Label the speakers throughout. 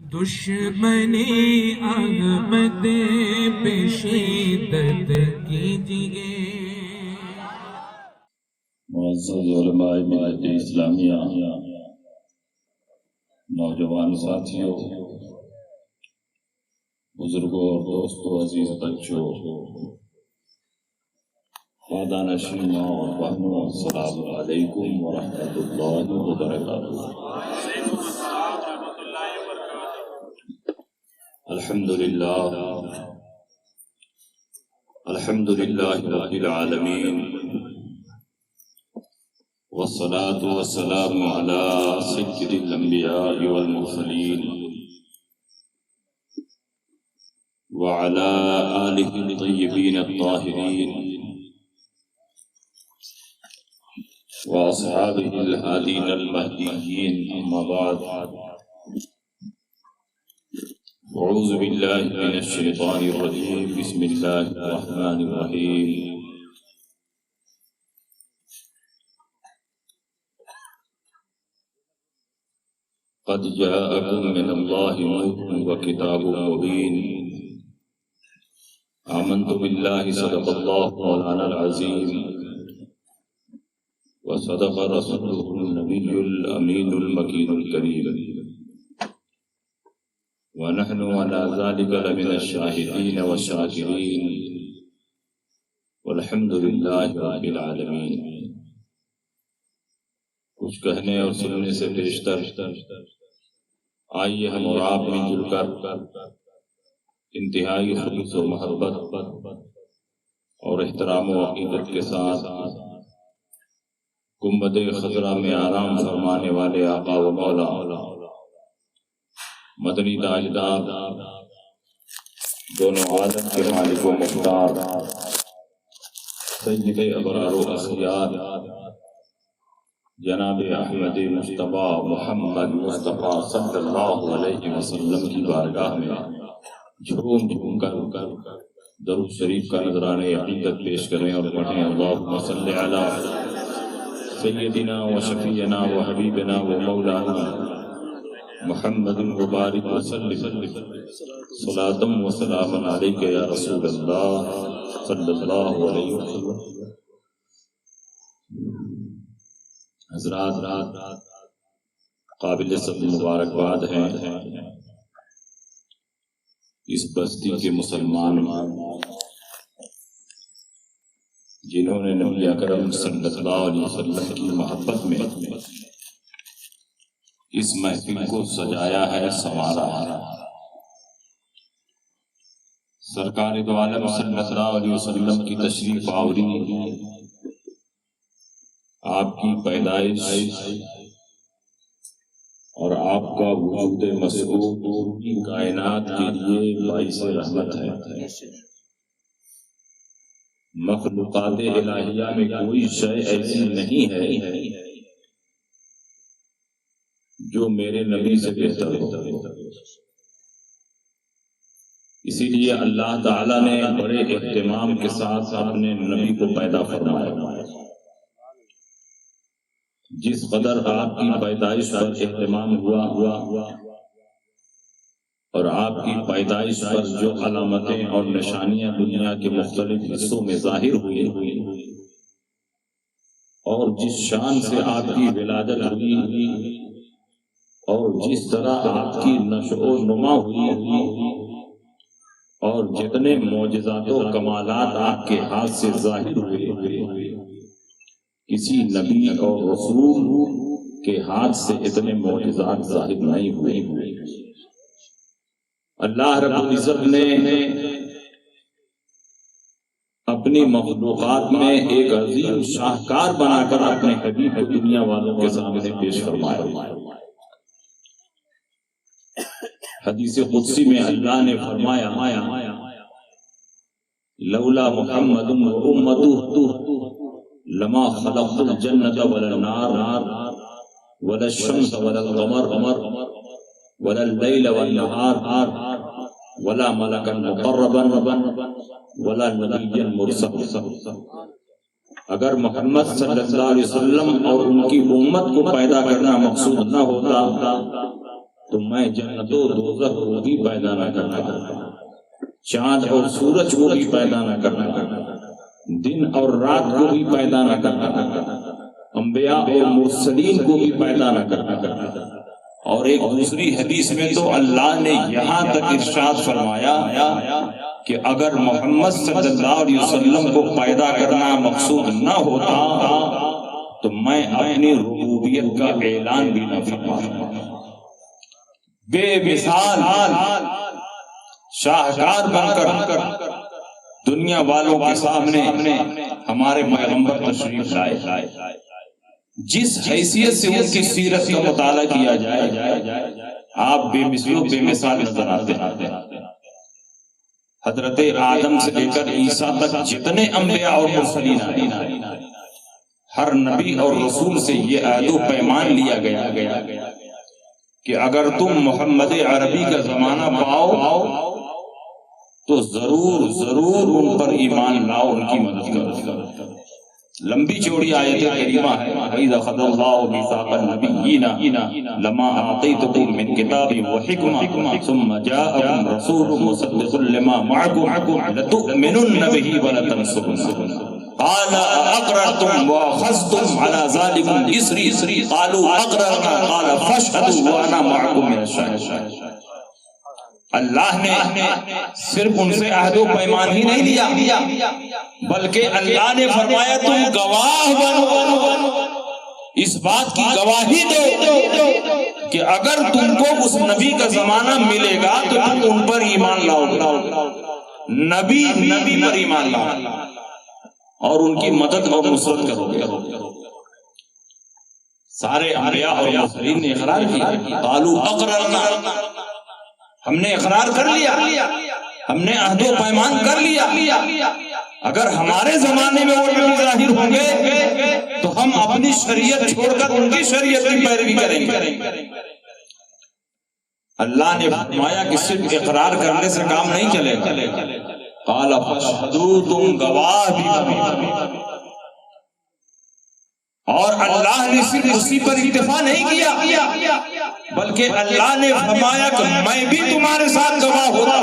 Speaker 1: دشمنی احمد پہ شدت کیجئے۔
Speaker 2: معزز علماء ملت اسلامیہ، نوجوان ساتھیوں، بزرگوں اور دوستوں، عزیز بچوں، خواندہ نشین اور بہنوں، السلام علیکم ورحمۃ اللہ وبرکاتہ۔ الحمدللہ رب العالمین، والصلاة والسلام على سید الانبیاء والمرسلین وعلى آلہ الطیبین الطاہرین واصحابہ الہادین المہدیین، اما بعد، اعوذ باللہ من الشیطان الرجیم، بسم اللہ الرحمن الرحیم۔ قد جاءکم من اللہ نور وکتاب مبین، آمنت باللہ صدق اللہ مولانا العظیم، وصدق رسولہ النبی الامین المکین الکریم، ونحن على ذلك لمن الشاهدين والشاكرين، والحمد للہ رب العالمین۔ کچھ کہنے اور سننے سے پیشتر آئیے ہم اور آپ مل جل کر انتہائی خلوص و محبت اور احترام و عقیدت کے ساتھ گنبد خضرا میں آرام فرمانے والے آقا و مولا مدنی تاجدار، دونوں عالم کے مالک و مختار، سید ابرار و اخیار جناب احمد مصطفیٰ محمد مصطفیٰ صلی اللہ علیہ وسلم کی بارگاہ میں جھوم جھوم کر درود شریف کا نذرانہ عقیدت پیش کریں اور پڑھیں، اللہم صلی علی سیدنا و شفیعنا و حبیبنا و مولانا محمد مبارک وسلم، صلاۃ و سلام علیک یا رسول اللہ صلی اللہ علیہ وسلم۔ حضرات، قابل صد مبارکباد ہیں اس بستی کے مسلمان جنہوں نے نبی اکرم صلی اللہ علیہ وسلم کی محبت میں اس محفل کو سجایا ہے، سنوارا ہے۔ سرکار دو عالم صلی اللہ علیہ وسلم کی تشریف آوری، آپ کی پیدائش اور آپ کا وجود مسعود پوری کائنات کے لیے باعث رحمت ہے۔ مخلوقات الہیہ میں کوئی شے ایسی نہیں ہے جو میرے نبی سے بہتر ہو، اسی لیے اللہ تعالیٰ نے بڑے اہتمام کے ساتھ اپنے نبی کو پیدا فرمایا۔ جس قدر آپ کی پیدائش پر اہتمام ہوا اور آپ کی پیدائش پر جو علامتیں اور نشانیاں دنیا کے مختلف حصوں میں ظاہر ہوئی اور جس شان سے آپ کی ولادت ہوئی اور جس طرح آپ کی نشو و نما ہوئی اور جتنے معجزات و کمالات آپ کے ہاتھ سے ظاہر ہوئے، کسی نبی اور رسول کے ہاتھ سے اتنے معجزات ظاہر نہیں ہوئے۔ اللہ رب العزت نے اپنی مخلوقات میں ایک عظیم شاہکار بنا کر اپنے حبیب کو دنیا والوں کے سامنے پیش فرمایا۔ حدیث قدسی میں اللہ نے فرمایا، لولا محمد و امتہ لما خلقت الجنت ولا النار ولا الشمس ولا القمر ولا اللیل والنہار ولا ملکا مقربا ولا نبیا مرسلا۔ اگر محمد صلی اللہ علیہ وسلم اور ان کی امت کو پیدا کرنا مقصود نہ ہوتا تو میں جنت و دوزخ کو بھی پیدا نہ کرنا، چاند اور سورج کو بھی پیدا نہ کرنا، دن اور رات کو بھی پیدا نہ کرنا، انبیاء اور مرسلین کو بھی پیدا نہ کرنا۔ اور ایک دوسری حدیث میں تو اللہ نے یہاں تک ارشاد فرمایا کہ اگر محمد صلی اللہ علیہ وسلم کو پیدا کرنا مقصود نہ ہوتا تو میں اپنی ربوبیت کا اعلان بھی نہ فرماتا۔ بے مثال شاہکار بن کر دنیا والوں کے سامنے ہمارے پیغمبر تشریف لائے، جس حیثیت سے ان کی سیرت کا مطالعہ کیا جائے آپ بے مثل و بے مثال نظر آتے ہیں۔ حضرت آدم سے لے کر عیسیٰ تک جتنے انبیاء اور مرسلین آئے، ہر نبی اور رسول سے یہ عہد و پیمان لیا گیا کہ اگر تم محمد عربی کا زمانہ پاؤ تو ضرور ضرور ان پر ایمان لاؤ، ان کی مدد کرو۔ لمبی چوڑی آیت کریمہ ہے، وَإِذَا أَخَذَ اللَّهُ مِيثَاقَ النَّبِيِّينَ لَمَا آتَيْتُكُم مِّن كِتَابٍ وَحِكْمَةٍ ثُمَّ جَاءَكُمْ رَسُولٌ مُصَدِّقٌ لِّمَا مَعَكُمْ لَتُؤْمِنُنَّ بِهِ وَلَتَنصُرُنَّهُ قَالَ أَأَقْرَرْتُمْ وَأَخَذْتُمْ عَلَىٰ ذَلِكُمْ إِصْرِي قَالُوا أَقْرَرْنَا قَالَ فَاشْهَدُوا وَأَنَا مَعَكُمْ مِنَ الشَّاهِدِينَ۔ اللہ نے صرف ان سے عہد و پیمان ہی نہیں لیا بلکہ اللہ نے فرمایا تم گواہ بنو، اس بات کی گواہی دو کہ اگر تم کو اس نبی کا زمانہ ملے گا تو تم ان پر ایمان لاؤ گے، نبی پر ایمان لاؤ اور ان کی مدد اور نصرت کرو گے۔ سارے انبیاء اور مرسلین نے اقرار کیا، قالوا اقررنا، ہم نے اقرار کر لیا، ہم نے عہد و پیمان کر لیا، اگر ہمارے زمانے میں وہ نبی ظاہر ہوں گے تو ہم اپنی شریعت چھوڑ کر ان کی شریعت کی پیروی کریں گے۔ اللہ نے فرمایا کہ صرف اقرار کرنے سے کام نہیں چلے گا، قال فاشهدوا، تم گواہ بھی بنو۔ اور اللہ نے صرف اسی پر اکتفا نہیں کیا بلکہ اللہ نے فرمایا کہ میں بھی تمہارے ساتھ گواہ ہوتا،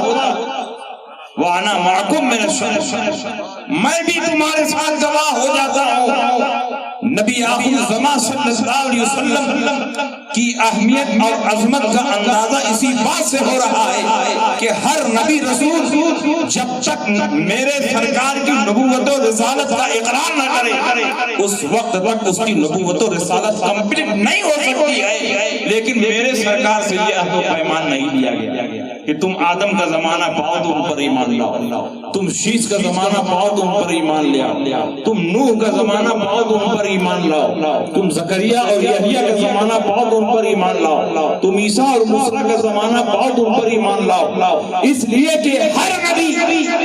Speaker 2: وَأَنَا مَعَكُمْ مِنَ الشَّاهِدِينَ، میں بھی تمہارے ساتھ گواہ ہو جاتا ہوں۔ نبی آخر الزمان صلی اللہ علیہ وسلم کی اہمیت اور عظمت کا اندازہ اسی بات سے ہو رہا ہے کہ ہر نبی رسول جب تک میرے سرکار کی نبوت و رسالت کا اقرار نہ کرے اس وقت تک اس کی نبوت و رسالت کمپلیٹ نہیں ہو سکتی ہے۔ لیکن میرے سرکار سے یہ عہد و پیمان نہیں لیا گیا کہ تم آدم کا زمانہ پاؤ تو ان پر ایمان لاؤ، تم شیش کا زمانہ پاؤ تو ان پر ایمان لاؤ، تم نوح کا زمانہ پاؤ تو ان پر ایمان لاؤ، تم زکریا اور یحییٰ کا زمانہ پاؤ تو ان پر ایمان لاؤ، تم عیسیٰ اور موسیٰ کا زمانہ پاؤ تو ان پر ایمان لاؤ، اس لیے کہ ہر نبی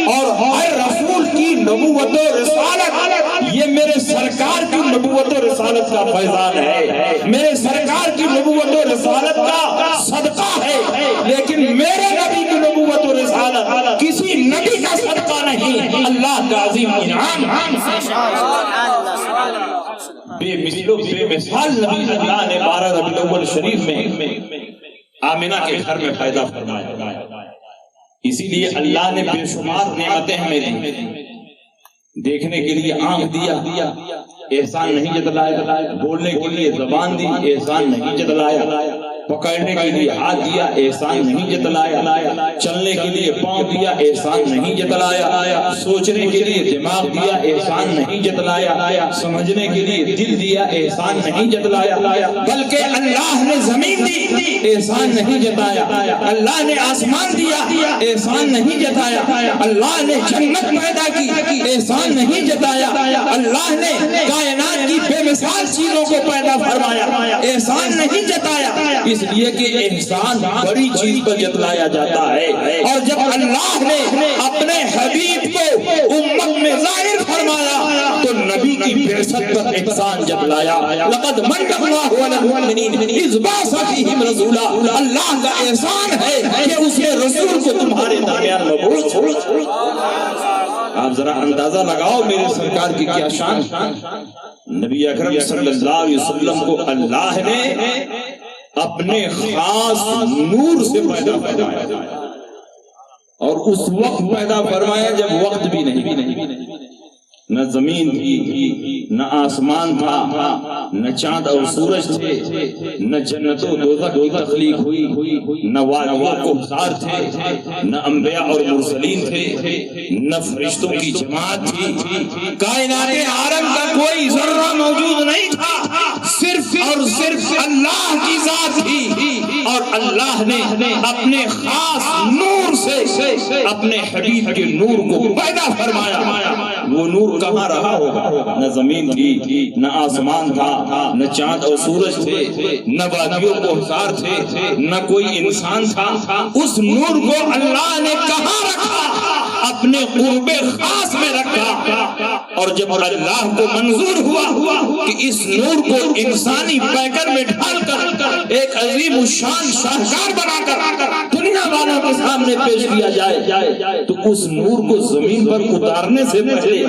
Speaker 2: اور ہر رسول کی نبوت و رسالت یہ میرے سرکار کی نبوت و رسالت کا فیضان ہے، میرے سرکار کی نبوت و رسالت کا صدقہ ہے۔ لیکن میرے نبی کی نبوت و رسالت کسی نبی کا صدقہ نہیں، اللہ کا عظیم انعام۔ بے مثل و بے مثال نبی اللہ نے 12 ربیع الاول شریف میں آمنہ کے گھر میں پیدا فرمایا، اسی لیے اللہ نے بے شمار نعمتیں ہمیں دی، دیکھنے کے لیے آنکھ دیا، احسان نہیں جتلایا، بولنے کے لیے زبان دی، احسان نہیں جتلایا، پکڑنے کے لیے ہاتھ دیا، احسان نہیں جتلایا، چلنے کے لیے پاؤں دیا، احسان نہیں جتلایا، سوچنے کے لیے دماغ دیا، احسان نہیں جتلایا، سمجھنے کے لیے دل دیا، احسان نہیں جتلایا، بلکہ اللہ نے زمین دی، احسان نہیں جتایا، اللہ نے آسمان دیا، احسان نہیں جتایا، اللہ نے جنت پیدا کی، احسان نہیں جتایا، اللہ نے کائنات کی بے مثال چیزوں کو پیدا فرمایا، احسان نہیں جتایا، اس لیے کہ احسان بڑی چیز پر جتلایا جاتا ہے۔ اور جب اللہ نے اپنے حبیب کو امت میں ظاہر فرمایا تو نبی کی بعثت پر احسان جتلایا، لقد من اللہ علی المؤمنین اذ بعث فیہم رسولا، اللہ کا احسان ہے کہ اس نے رسول کو تمہارے درمیان مبعوث۔ آپ ذرا اندازہ لگاؤ میرے سرکار کی کیا شان، نبی اکرم صلی اللہ علیہ وسلم کو اللہ نے اپنے خاص نور سے پیدا فرمایا، اور اس وقت پیدا فرمایا جب وقت بھی نہیں، نہ زمین تھی، نہ آسمان تھا، نہ چاند اور سورج تھے، نہ جنت و دوزخ کی تخلیق ہوئی، نہ وادیوں کو بہار تھے، نہ انبیاء اور مرسلین تھے، نہ فرشتوں کی جماعت تھی، کائنات عالم کا کوئی ذرہ موجود نہیں تھا، صرف اور صرف اللہ کی ذات تھی، اور اللہ نے اپنے خاص نور سے اپنے حبیب کے نور کو پیدا فرمایا۔ وہ نور کہاں رہا ہوگا؟ نہ زمین تھی، نہ آسمان تھا، نہ چاند اور سورج تھے، نہ وادیوں کو حصار تھے، نہ کوئی انسان تھا۔ اس نور کو اللہ نے کہاں رکھا؟ اپنے قرب خاص میں رکھا، اور جب اللہ کو منظور ہوا کہ اس نور کو انسانی پیکر میں ڈھال کر ایک عظیم الشان شاہکار بنا کر دنیا والوں کے سامنے پیش کیا جائے، تو اس نور کو زمین پر اتارنے سے پہلے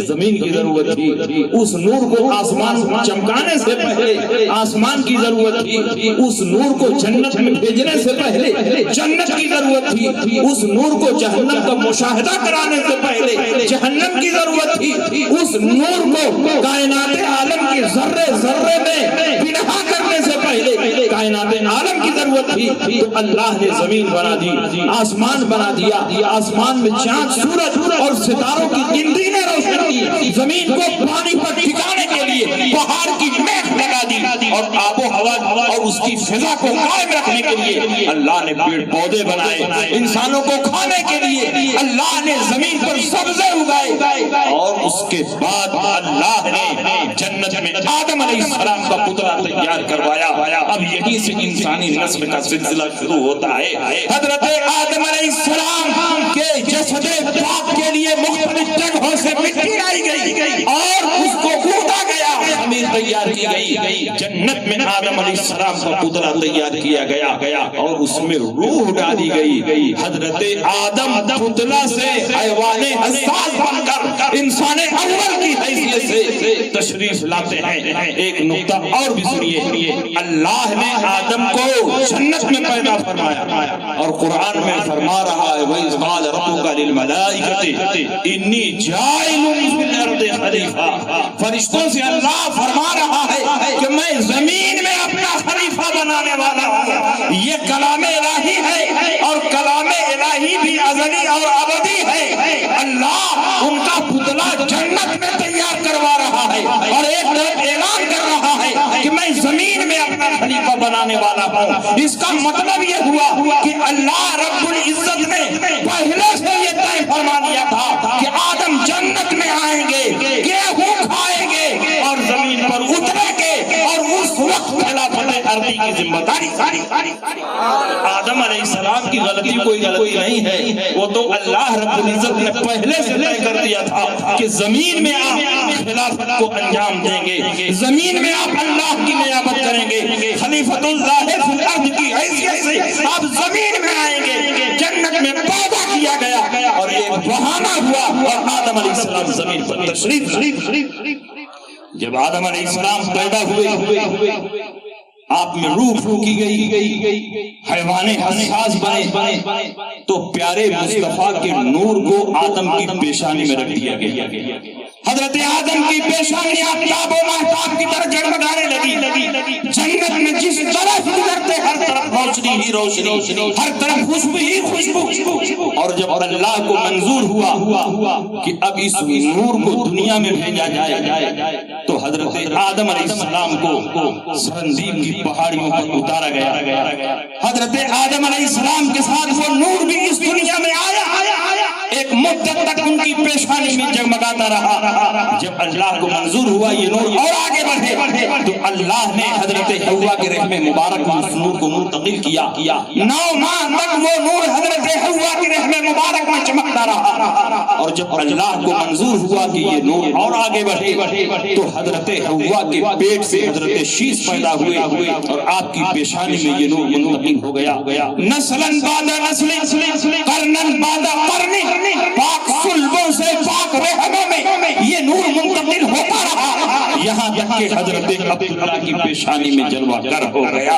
Speaker 2: زمین کی ضرورت تھی، اس نور کو آسمان چمکانے سے پہلے آسمان کی ضرورت تھی، اس نور کو جنت میں بھیجنے سے پہلے جنت کی ضرورت تھی، اس نور کو جہنم کا مشاہدہ کرانے سے پہلے جہنم کی ضرورت تھی، اس نور کو کائنات عالم کی ذرے ذرے میں بنہا کرنے سے پہلے کائنات عالم کی ضرورت تھی۔ تو اللہ نے زمین بنا دی، آسمان بنا دیا، آسمان میں چاند سورج اور ستاروں کی گنتی نے روشن کی، زمین کو پانی پر ٹھکانے کے لیے پہاڑ کی میخ لگا دی، اور آب و ہوا اور اس کی فضا کو قائم رکھنے کے لیے اللہ نے پیڑ پودے بنائے، انسانوں کو کھانے کے لیے اللہ نے زمین پر سبزے اگائے، اور اس کے بعد اللہ نے جنت میں آدم علیہ السلام کا پتلا تیار کروایا۔ اب یہی سے انسانی نسل کا سلسلہ شروع ہوتا ہے۔ حضرت آدم علیہ السلام کے جسد پاک کے لیے مختلف جگہوں سے مٹی لائی گئی اور اس کو کوٹا گیا، خمیر تیار کی گئی، جنت میں آدم علیہ السلام کا پتلا تیار کیا گیا اور اس میں روح ڈالی گئی۔ حضرت آدم پتلا سے حیوان حساس بن کر انسان اول کی حیثیت سے تشریف لاتے ہیں۔ ایک نقطہ اور بھی سنیے، اللہ نے آدم کو جنت میں پیدا فرمایا، اور قرآن میں فرما رہا ہے وَإِذْ قَالَ رَبُّكَ لِلْمَلَائِكَةِ إِنِّي جَاعِلٌ فِي الْأَرْضِ خَلِيفَةً، فرشتوں سے اللہ فرما رہا ہے کہ میں زمین میں اپنا خلیفہ بنانے والا ہوں۔ یہ کلام الہی ہے، اور کلام الہی بھی ازلی اور ابدی ہے۔ اللہ ان کا پتلا جنت میں تیار کروا رہا ہے، اور ایک طرف اعلان کر رہا ہے کہ میں زمین میں اپنا خلیفہ بنانے والا ہوں۔ اس کا مطلب یہ ہوا کہ اللہ رب العزت نے پہلے سے یہ طے فرما دیا تھا کہ آدم جنت میں آئیں گے، گیہوں کھائیں گے اور زمین پر اتریں گے، اور اس وقت خلافت ارضی کی ذمہ داری آدم علیہ السلام کی غلطی کوئی غلطی نہیں ہے، وہ تو اللہ رب العزت نے پہلے سے طے کر دیا تھا کہ زمین میں آپ خلافت کو انجام دیں گے، زمین میں آپ اللہ کی نیابت کریں گے، خلیفۃ اللہ فی الارض کی حیثیت سے آپ زمین میں آئیں گے۔ جنت میں پیدا کیا گیا اور ایک بہانہ ہوا، اور آدم علیہ السلام زمین پر تشریف۔ جب آدم علیہ السلام پیدا ہوئے، آپ میں روح پھونکی گئی، حیوان حساس بنے، تو پیارے مصطفیٰ کے نور کو آدم کی پیشانی میں رکھ دیا گیا۔ حضرت آدم کی پیشانی آفتاب و مہتاب کی طرح جگمگانے لگی۔ جنت میں جس طرف گزرتے ہر طرف روشنی ہی روشنی، ہر طرف خوشبو ہی خوشبو۔ اور جب اللہ کو منظور ہوا کہ اب اس نور کو دنیا میں بھیجا جائے، تو حضرت آدم علیہ السلام کو سرندیب کی پہاڑیوں پر اتارا گیا۔ حضرت آدم علیہ السلام کے ساتھ وہ نور بھی اس دنیا میں آیا، ایک مدت تک ان کی پیشانی میں جگمگاتا رہا۔ جب اللہ کو منظور ہوا یہ نور اور آگے بڑھے، تو اللہ نے حضرت حوا کے رحم مبارک میں اس نور کو منتقل کیا۔ 9 ماہ تک وہ نور حضرت حوا کے رحم مبارک میں چمکتا رہا، اور جب اللہ کو منظور ہوا کہ یہ نور اور آگے بڑھے، تو حضرت حوا کے پیٹ سے حضرت شیش پیدا ہوئے، اور آپ کی پیشانی میں یہ نور منتقل ہو گیا۔ نسلاً بعد نسل، قرناً بعد قرن، پاک صلبوں سے پاک رحموں میں یہ نور منتقل ہوتا رہا، یہاں تک
Speaker 3: کہ حضرت عبداللہ کی پیشانی میں جلوہ گر ہو گیا۔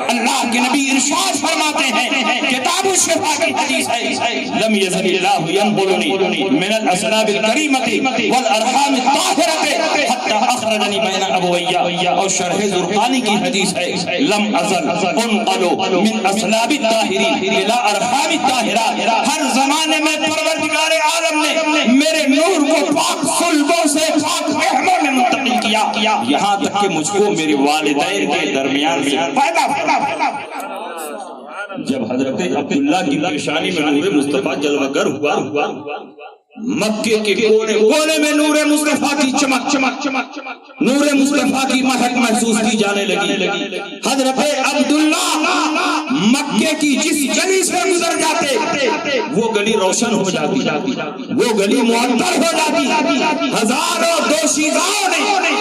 Speaker 3: اللہ کے نبی ارشاد فرماتے ہیں، کتاب الشفا کی حدیث ہے، لم یزل اللہ ینقلنی من الاسلاب الکریمۃ والارحام الطاہرۃ حتی اخرجنی بین ابویہ، اور شرح زرقانی کی حدیث ہے، لم ازل انقل من اسلاب الطاہرین الی ارحام الطاہرات۔ ہر زمانے میں پروردگار عالم نے میرے نور کو پاک صلبوں سے پاک رحموں میں منتقل کیا، یہاں تک کہ مجھ کو میرے والدین کے درمیان سے پیدا فرمایا۔ جب حضرت عبداللہ کی پیشانی میں نور مصطفیٰ جلوہ گر ہوا، مکے کے کونے کونے میں نور مصطفیٰ کی چمک، نور مصطفیٰ کی مہک محسوس کی جانے لگی۔ حضرت عبداللہ مکے کی جس گلی سے گزر جاتے وہ گلی روشن ہو جاتی، وہ گلی معطر ہو جاتی۔ ہزاروں دوشیزاؤں نے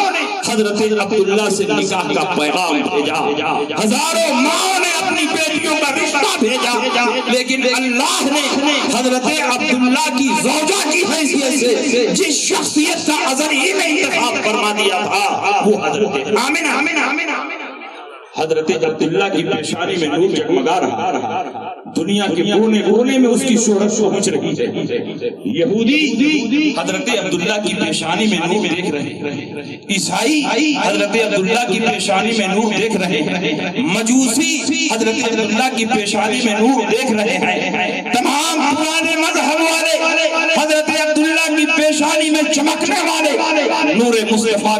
Speaker 3: حضرت عبداللہ سے نکاح کا پیغام بھیجا، ہزاروں ماں نے اپنی بیٹیوں کا رشتہ بھیجا، لیکن اللہ نے حضرت عبداللہ کی زوجہ کی حیثیت سے جس شخصیت کا ازلی میں انتخاب فرما دیا تھا وہ حضرت آمنہ۔ حضرت عبداللہ کی پیشانی میں نور جگمگا رہا، دنیا کے کونے کونے میں اس کی شہرت پہنچ رہی ہے۔ یہودی حضرت عبداللہ کی پیشانی میں نور دیکھ رہے ہیں، عیسائی حضرت عبداللہ کی پیشانی میں نور دیکھ رہے ہیں، مجوسی حضرت عبداللہ کی پیشانی میں نور دیکھ رہے ہیں، تمام پرانے مذہب والے حضرت عبداللہ کی پیشانی میں چمکنے والے نور مصطفیٰ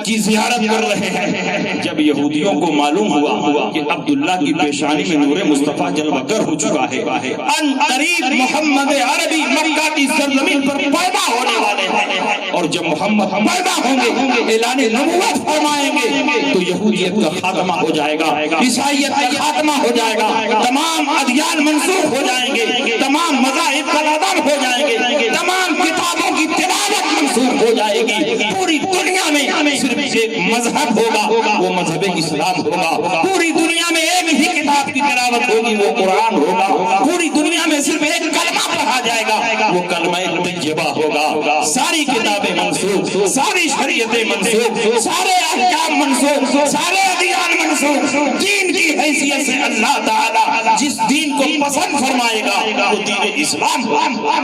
Speaker 3: کی زیارت کر رہے ہیں۔ جب یہودیوں کو معلوم ہوا کہ عبداللہ کی پیشانی میں نور مصطفیٰ جلوہ گر ہو چکا ہے، ان قریب محمد عربی مکہ کی سرزمین پر پیدا ہونے والے ہیں، اور جب محمد پیدا ہوں گے اعلان نبوت فرمائیں گے تو یہودیت کا خاتمہ ہو جائے گا، عیسائیت کا خاتمہ ہو جائے گا، تمام ادیان منسوخ ہو جائیں گے، تمام مذاہب کا عدم ہو جائیں گے، تمام کتابوں کی تلاوت منسوخ ہو جائے گی، پوری دنیا میں صرف ایک مذہب ہوگا، وہ مذہب اسلام ہوگا، پوری دنیا میں ایک ہی کتاب کی تلاوت ہوگی، وہ قرآن ہوگا، پوری دنیا میں صرف ایک کلمہ پڑھا جائے گا، وہ کلمہ طیبہ ہوگا، ساری کتابیں منسوخ، ساری شریعتیں منسوخ، سارے احکام منسوخ، سارے ادیان منسوخ۔ دین کی حیثیت سے اللہ تعالی جس دین کو پسند فرمائے گا وہ دین اسلام ہوگا۔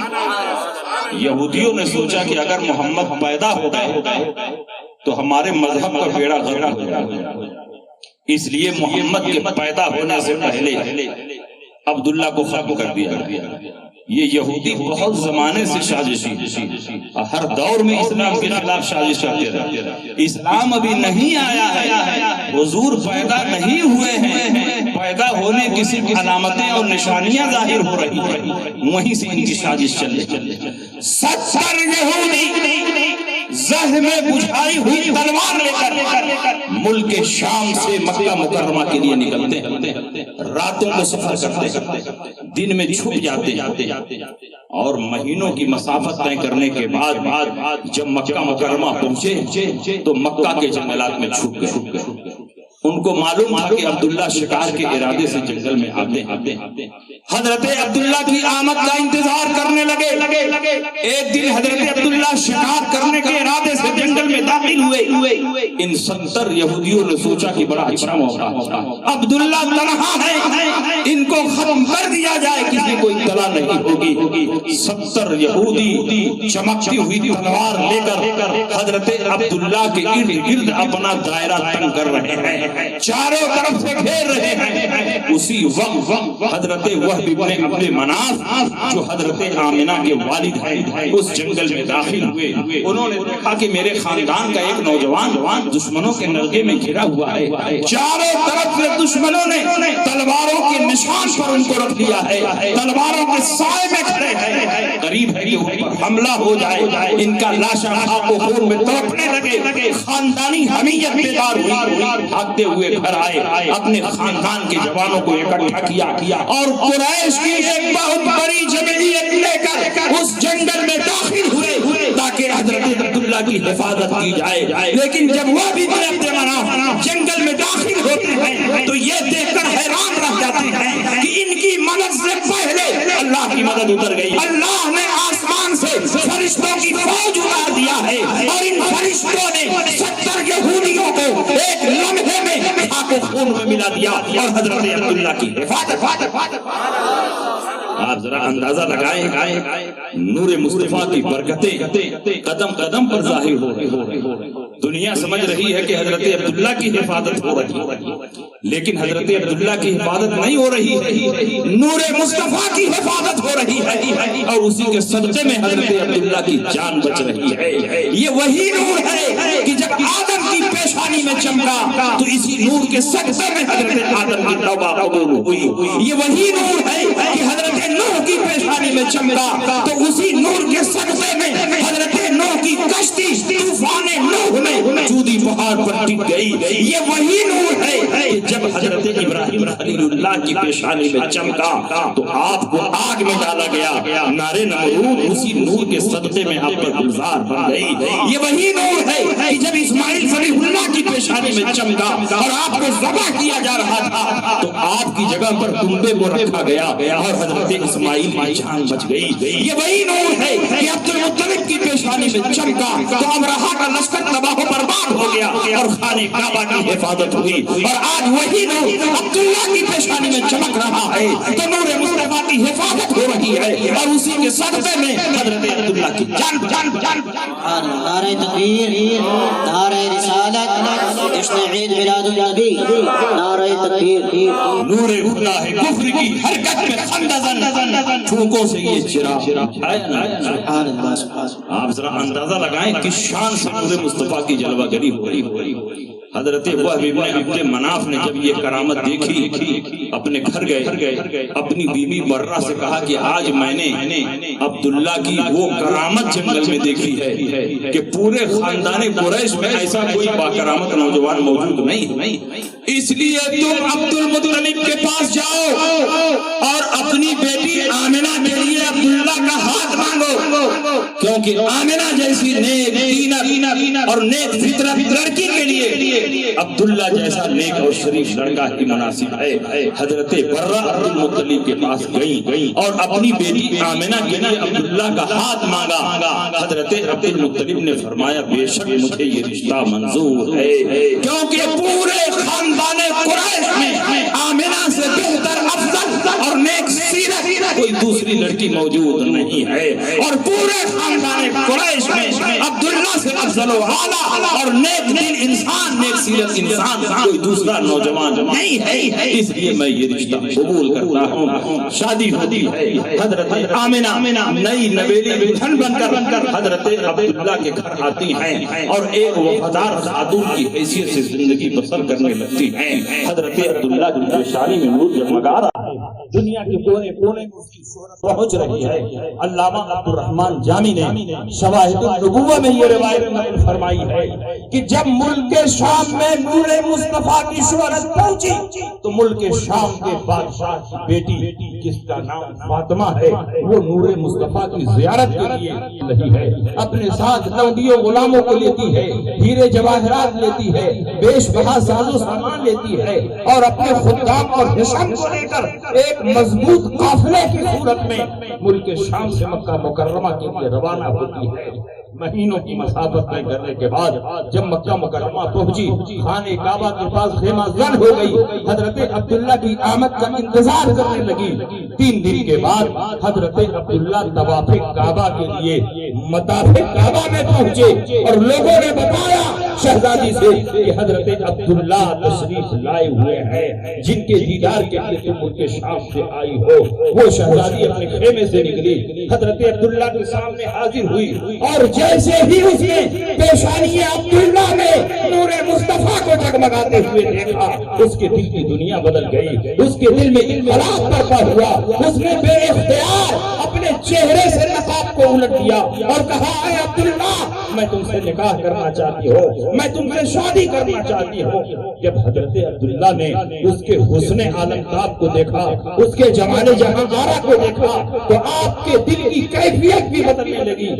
Speaker 3: یہودیوں نے سوچا کہ اگر محمد پیدا ہو گئے تو ہمارے مذہب کا بیڑا غرق ہو جائے گا، اس لیے محمد کے پیدا ہونے سے پہلے عبداللہ کو ختم کر دیا۔ یہ یہودی بہت زمانے سے سازشی، ہر دور میں اسلام کے خلاف سازش کرتے رہے۔ اسلام ابھی نہیں آیا ہے، حضور پیدا نہیں ہوئے ہیں، پیدا ہونے کی صرف علامتیں اور نشانیاں ظاہر ہو رہی ہیں، وہیں سے ان کی سازش چل رہی ہے۔ 70 یہودی زہر میں بجھائی ہوئی تلوار لے کر ملک شام سے مکہ مکرمہ کے لیے نکلتے ہیں، راتوں کو سفر کرتے، دن میں چھپ جاتے اور مہینوں کی مسافت طے کرنے کے بعد جب مکہ مکرمہ پہنچے تو مکہ کے جنگلات میں چھپ گئے۔ ان کو معلوم تھا کہ عبداللہ شکار کے ارادے سے جنگل میں آتے ہیں۔ حضرت عبداللہ کی آمد کا انتظار کرنے لگے۔ ایک دن حضرت عبداللہ شکار کرنے کے ارادے سے جنگل میں داخل ہوئے۔ ان 70 یہودیوں نے سوچا کہ بڑا اچھا موقع، عبداللہ تنہا ہے، ان کو ختم کر دیا جائے، کسی کو اطلاع نہیں ہوگی۔ 70 یہودی چمکتی ہوئی تلوار لے کر حضرت عبداللہ کے ارد گرد اپنا دائرہ تنگ کر رہے ہیں، چاروں طرف سے گھیر رہے ہیں۔ اسی وقت حضرت وہب ابن عبد مناف جو حضرت آمنہ کے والد ہیں اس جنگل میں داخل ہوئے۔ انہوں نے دیکھا کہ میرے خاندان کا ایک نوجوان دشمنوں کے نلگے میں گھرا ہوا ہے، چاروں طرف سے دشمنوں نے تلواروں کے نشان پر ان کو رکھ دیا ہے، تلواروں کے سائے میں کھڑے ہیں، قریب ہے کہ ان پر حملہ ہو جائے، ان کا لاشا خاک و خون میں تڑپنے لگے۔ خاندانی حمیت بیدار ہوئی، بھاگتے ہوئے گھر آئے، اپنے خاندان کے جوانوں کو اکٹھا کیا اور قریش کی ایک بہت بڑی جمعیت لے کر اس جنگل میں داخل ہوئے تاکہ حضرت عبداللہ کی حفاظت کی جائے۔ لیکن جب وہ بھی عبد مناف جنگل میں داخل ہوتے ہیں تو یہ دیکھ کر حیران رہ جاتے ہیں کہ ان کی مدد سے پہلے اللہ کی مدد اتر گئی۔ اللہ نے آسمان سے فرشتوں کی فوج اتار دیا ہے اور ان فرشتوں نے 70 خون میں ملا دیا اور حضرت عبداللہ کی حفاظت. آپ ذرا اندازہ لگائیں نور مصطفیٰ کی برکتیں قدم قدم پر ظاہر ہو رہی. دنیا سمجھ رہی ہے کہ حضرت عبداللہ کی حفاظت ہو رہی ہے، لیکن حضرت عبداللہ کی حفاظت نہیں ہو رہی ہے، نور مصطفیٰ کی حفاظت ہو رہی ہے اور اسی کے صدقے میں حضرت عبداللہ کی جان بچ رہی ہے. یہ وہی نور ہے کہ جب آدم کی پیشانی میں چمکا تو اسی نور کے صدقے میں حضرت آدم کی توبہ قبول ہوئی. یہ وہی نور ہے کہ حضرت نوح کی پیشانی میں چمکا تو اسی نور کے صدقے میں حضرت نوح کی کشتی طوفان نوح میں جودی پہاڑ پر ٹک گئی. یہ وہی نور ہے کہ جب حضرت ابراہیم خلیل اللہ کی پیشانی میں چمکا تو آپ کو آگ میں ڈالا گیا. نار نمرود اسی نور کے صدقے میں آپ پر گلزار بن گئی. یہ وہی نور ہے کہ جب اسماعیل خلیل اللہ کی پیشانی میں چمکا اور آپ کو ذبح کیا جا رہا تھا تو آپ کی جگہ پر دمبے کو رکھا گیا اور حضرت اسماعیل کی جان بچ گئی. یہ وہی نور ہے کہ عبد المطلب کی پیشانی میں چمکا تو ابرہہ کا لشکر تباہ و برباد ہو گیا اور خانہ کعبہ کی حفاظت ہوئی. اور آج وہی نور عبداللہ کی پیشانی میں چمک رہا ہے تو نور مصطفیٰ کی حفاظت ہو رہی ہے اور اسی کے صدقے میں حضرت عبداللہ کی جان.
Speaker 4: نعرہ تکبیر، نعرہ رسالت، جشن عید میلاد النبی، نعرہ تکبیر.
Speaker 3: نور خدا ہے کفر کی حرکت میں خندزن ٹھوکوں سے یہ چراغ. آپ ذرا اندازہ لگائیں کس شان سے نور مصطفیٰ کی جلوہ گری ہو رہی. حضرت وہب ابن عبد مناف نے جب یہ کرامت دیکھی اپنے گھر گئے، اپنی بیوی برہ سے کہا کہ آج میں نے عبداللہ کی وہ کرامت جنگل میں دیکھی ہے کہ پورے خاندان قریش میں ایسا کوئی باکرامت نوجوان موجود نہیں. اس لیے تم عبد المطلب کے پاس جاؤ اور اپنی بیٹی آمنہ کے لیے عبداللہ کا ہاتھ مانگو، کیونکہ آمنہ جیسی نیک دینت اور نیک فطرت لڑکی کے لیے عبداللہ جیسا نیک اور شریف لڑکا ہی مناسب ہے. حضرت برہ عبد المطلب کے پاس گئی اور اپنی بیٹی آمنہ کے لیے عبداللہ کا ہاتھ مانگا. حضرت عبد المطلب نے فرمایا بے شک مجھے یہ رشتہ منظور ہے، کیونکہ پورے خاندان قریش میں آمنہ سے بہتر افضل اور نیک سیرت کوئی دوسری لڑکی موجود نہیں ہے، اور پورے خاندان قریش میں عبداللہ سے افضل و اعلیٰ اور نیک دل انسان، نیک سیرت انسان کوئی دوسرا نوجوان نہیں ہے. اس لیے میں یہ رشتہ قبول کرتا ہوں. شادی ہوتی ہے، حضرت آمنہ نئی نویلی دلہن بن کر حضرت عبداللہ کے گھر آتی ہیں اور ایک وفادار خاتون کی حیثیت سے زندگی بسر کرنے لگتی ہیں. حضرت عبداللہ کی پیشانی میں نور جگمگا رہا ہے، دنیا کے کونے کونے میں اس کی شہرت پہنچ رہی ہے. علامہ عبد الرحمن جامی نے شواہد النبوہ میں یہ روایت نقل فرمائی ہے کہ جب ملک شام میں نور مصطفیٰ کی شہرت پہنچی تو ملک شام کے بادشاہ کی بیٹی جس کا نام فاطمہ ہے وہ نور مصطفیٰ کی زیارت کے لیے رہی ہے. اپنے ساتھ لونڈیوں غلاموں کو لیتی ہے، ہیرے جواہرات لیتی ہے، بیش بہا ساز و سامان لیتی ہے اور اپنے خدام اور حشم کو لے کر ایک مضبوط قافلے کی صورت میں ملک شام سے مکہ مکرمہ کے لیے روانہ ہوتی ہے. مہینوں کی مسافت طے کرنے کے بعد جب مکہ مکرمہ پہنچی، خانہ کعبہ کے پاس خیمہ زن ہو گئی. حضرت عبداللہ کی آمد کا انتظار کرنے لگی. 3 دن کے بعد حضرت عبداللہ طواف کعبہ کے لیے مطاف کعبہ میں پہنچے اور لوگوں نے بتایا شہزادی سے کہ حضرت عبداللہ تشریف لائے ہوئے ہیں جن کے دیدار کے لیے تم ملک شام سے آئی ہو. وہ شہزادی اپنے خیمے سے نکلی، حضرت عبداللہ کے سامنے حاضر ہوئی اور جیسے ہی اس نے پیشانی عبداللہ میں نور مصطفیٰ کو جگمگاتے ہوئے دیکھا اس کے دل کی دنیا بدل گئی. اس کے دل میں انقلاب برپا ہوا. اس نے بے اختیار اپنے چہرے سے نقاب کو الٹ دیا اور کہا اے عبداللہ میں تم سے نکاح کرنا چاہتی ہوں، میں تم سے شادی کرنا چاہتی ہوں. جب حضرت عبداللہ نے اس کے حسن عالمتاب کو دیکھا، اس کے جمال جہاں آرا کو دیکھا تو آپ کے دل کی کیفیت بھی بدلنے لگی.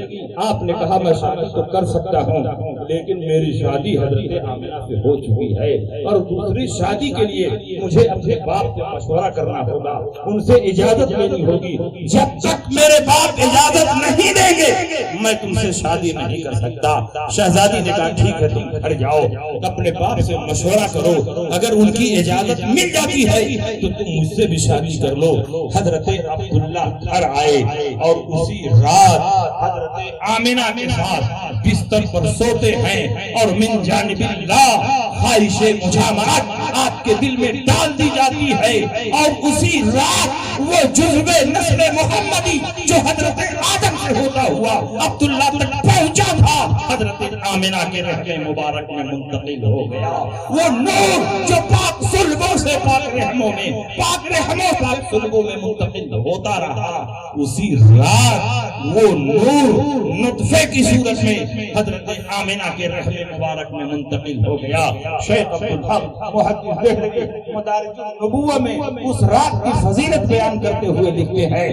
Speaker 3: آپ نے کہا میں شادی تو کر سکتا ہوں لیکن میری شادی حضرت آمنہ سے ہو چکی ہے اور دوسری شادی کے لیے مجھے اپنے باپ سے مشورہ کرنا ہوگا، ان سے اجازت لینی ہوگی۔ جب تک میرے باپ اجازت نہیں دیں گے میں تم سے شادی نہیں کر سکتا۔ شہزادی نے کہا ٹھیک ہے تم گھر جاؤ، اپنے باپ سے مشورہ کرو، اگر ان کی اجازت مل جاتی ہے تو تم مجھ سے بھی شادی کر لو۔ حضرت عبداللہ گھر آئے اور اسی رات حضرت آمنہ کے ساتھ بستر پر سوتے ہیں اور من جانب اللہ خواہش مجامعت آپ کے دل میں ڈال دی جاتی ہے، اور اسی رات وہ جزو نسل محمدی جو حضرت آدم سے ہوتا ہوا عبداللہ تک پہنچا تھا حضرت آمنہ کے رحم مبارک میں منتقل ہو گیا۔ وہ نور جو پاک صلبوں سے پاک رحموں میں، پاک رحموں پاک صلبوں میں منتقل ہوتا رہا، اسی رات وہ نور نطفے کی صورت میں حضرت آمنہ کے رحم مبارک میں منتقل ہو گیا۔ شیخ عبدالحق محدث دہلوی مدارج النبوہ میں اس رات کی فضیلت بیان کرتے ہوئے لکھتے ہیں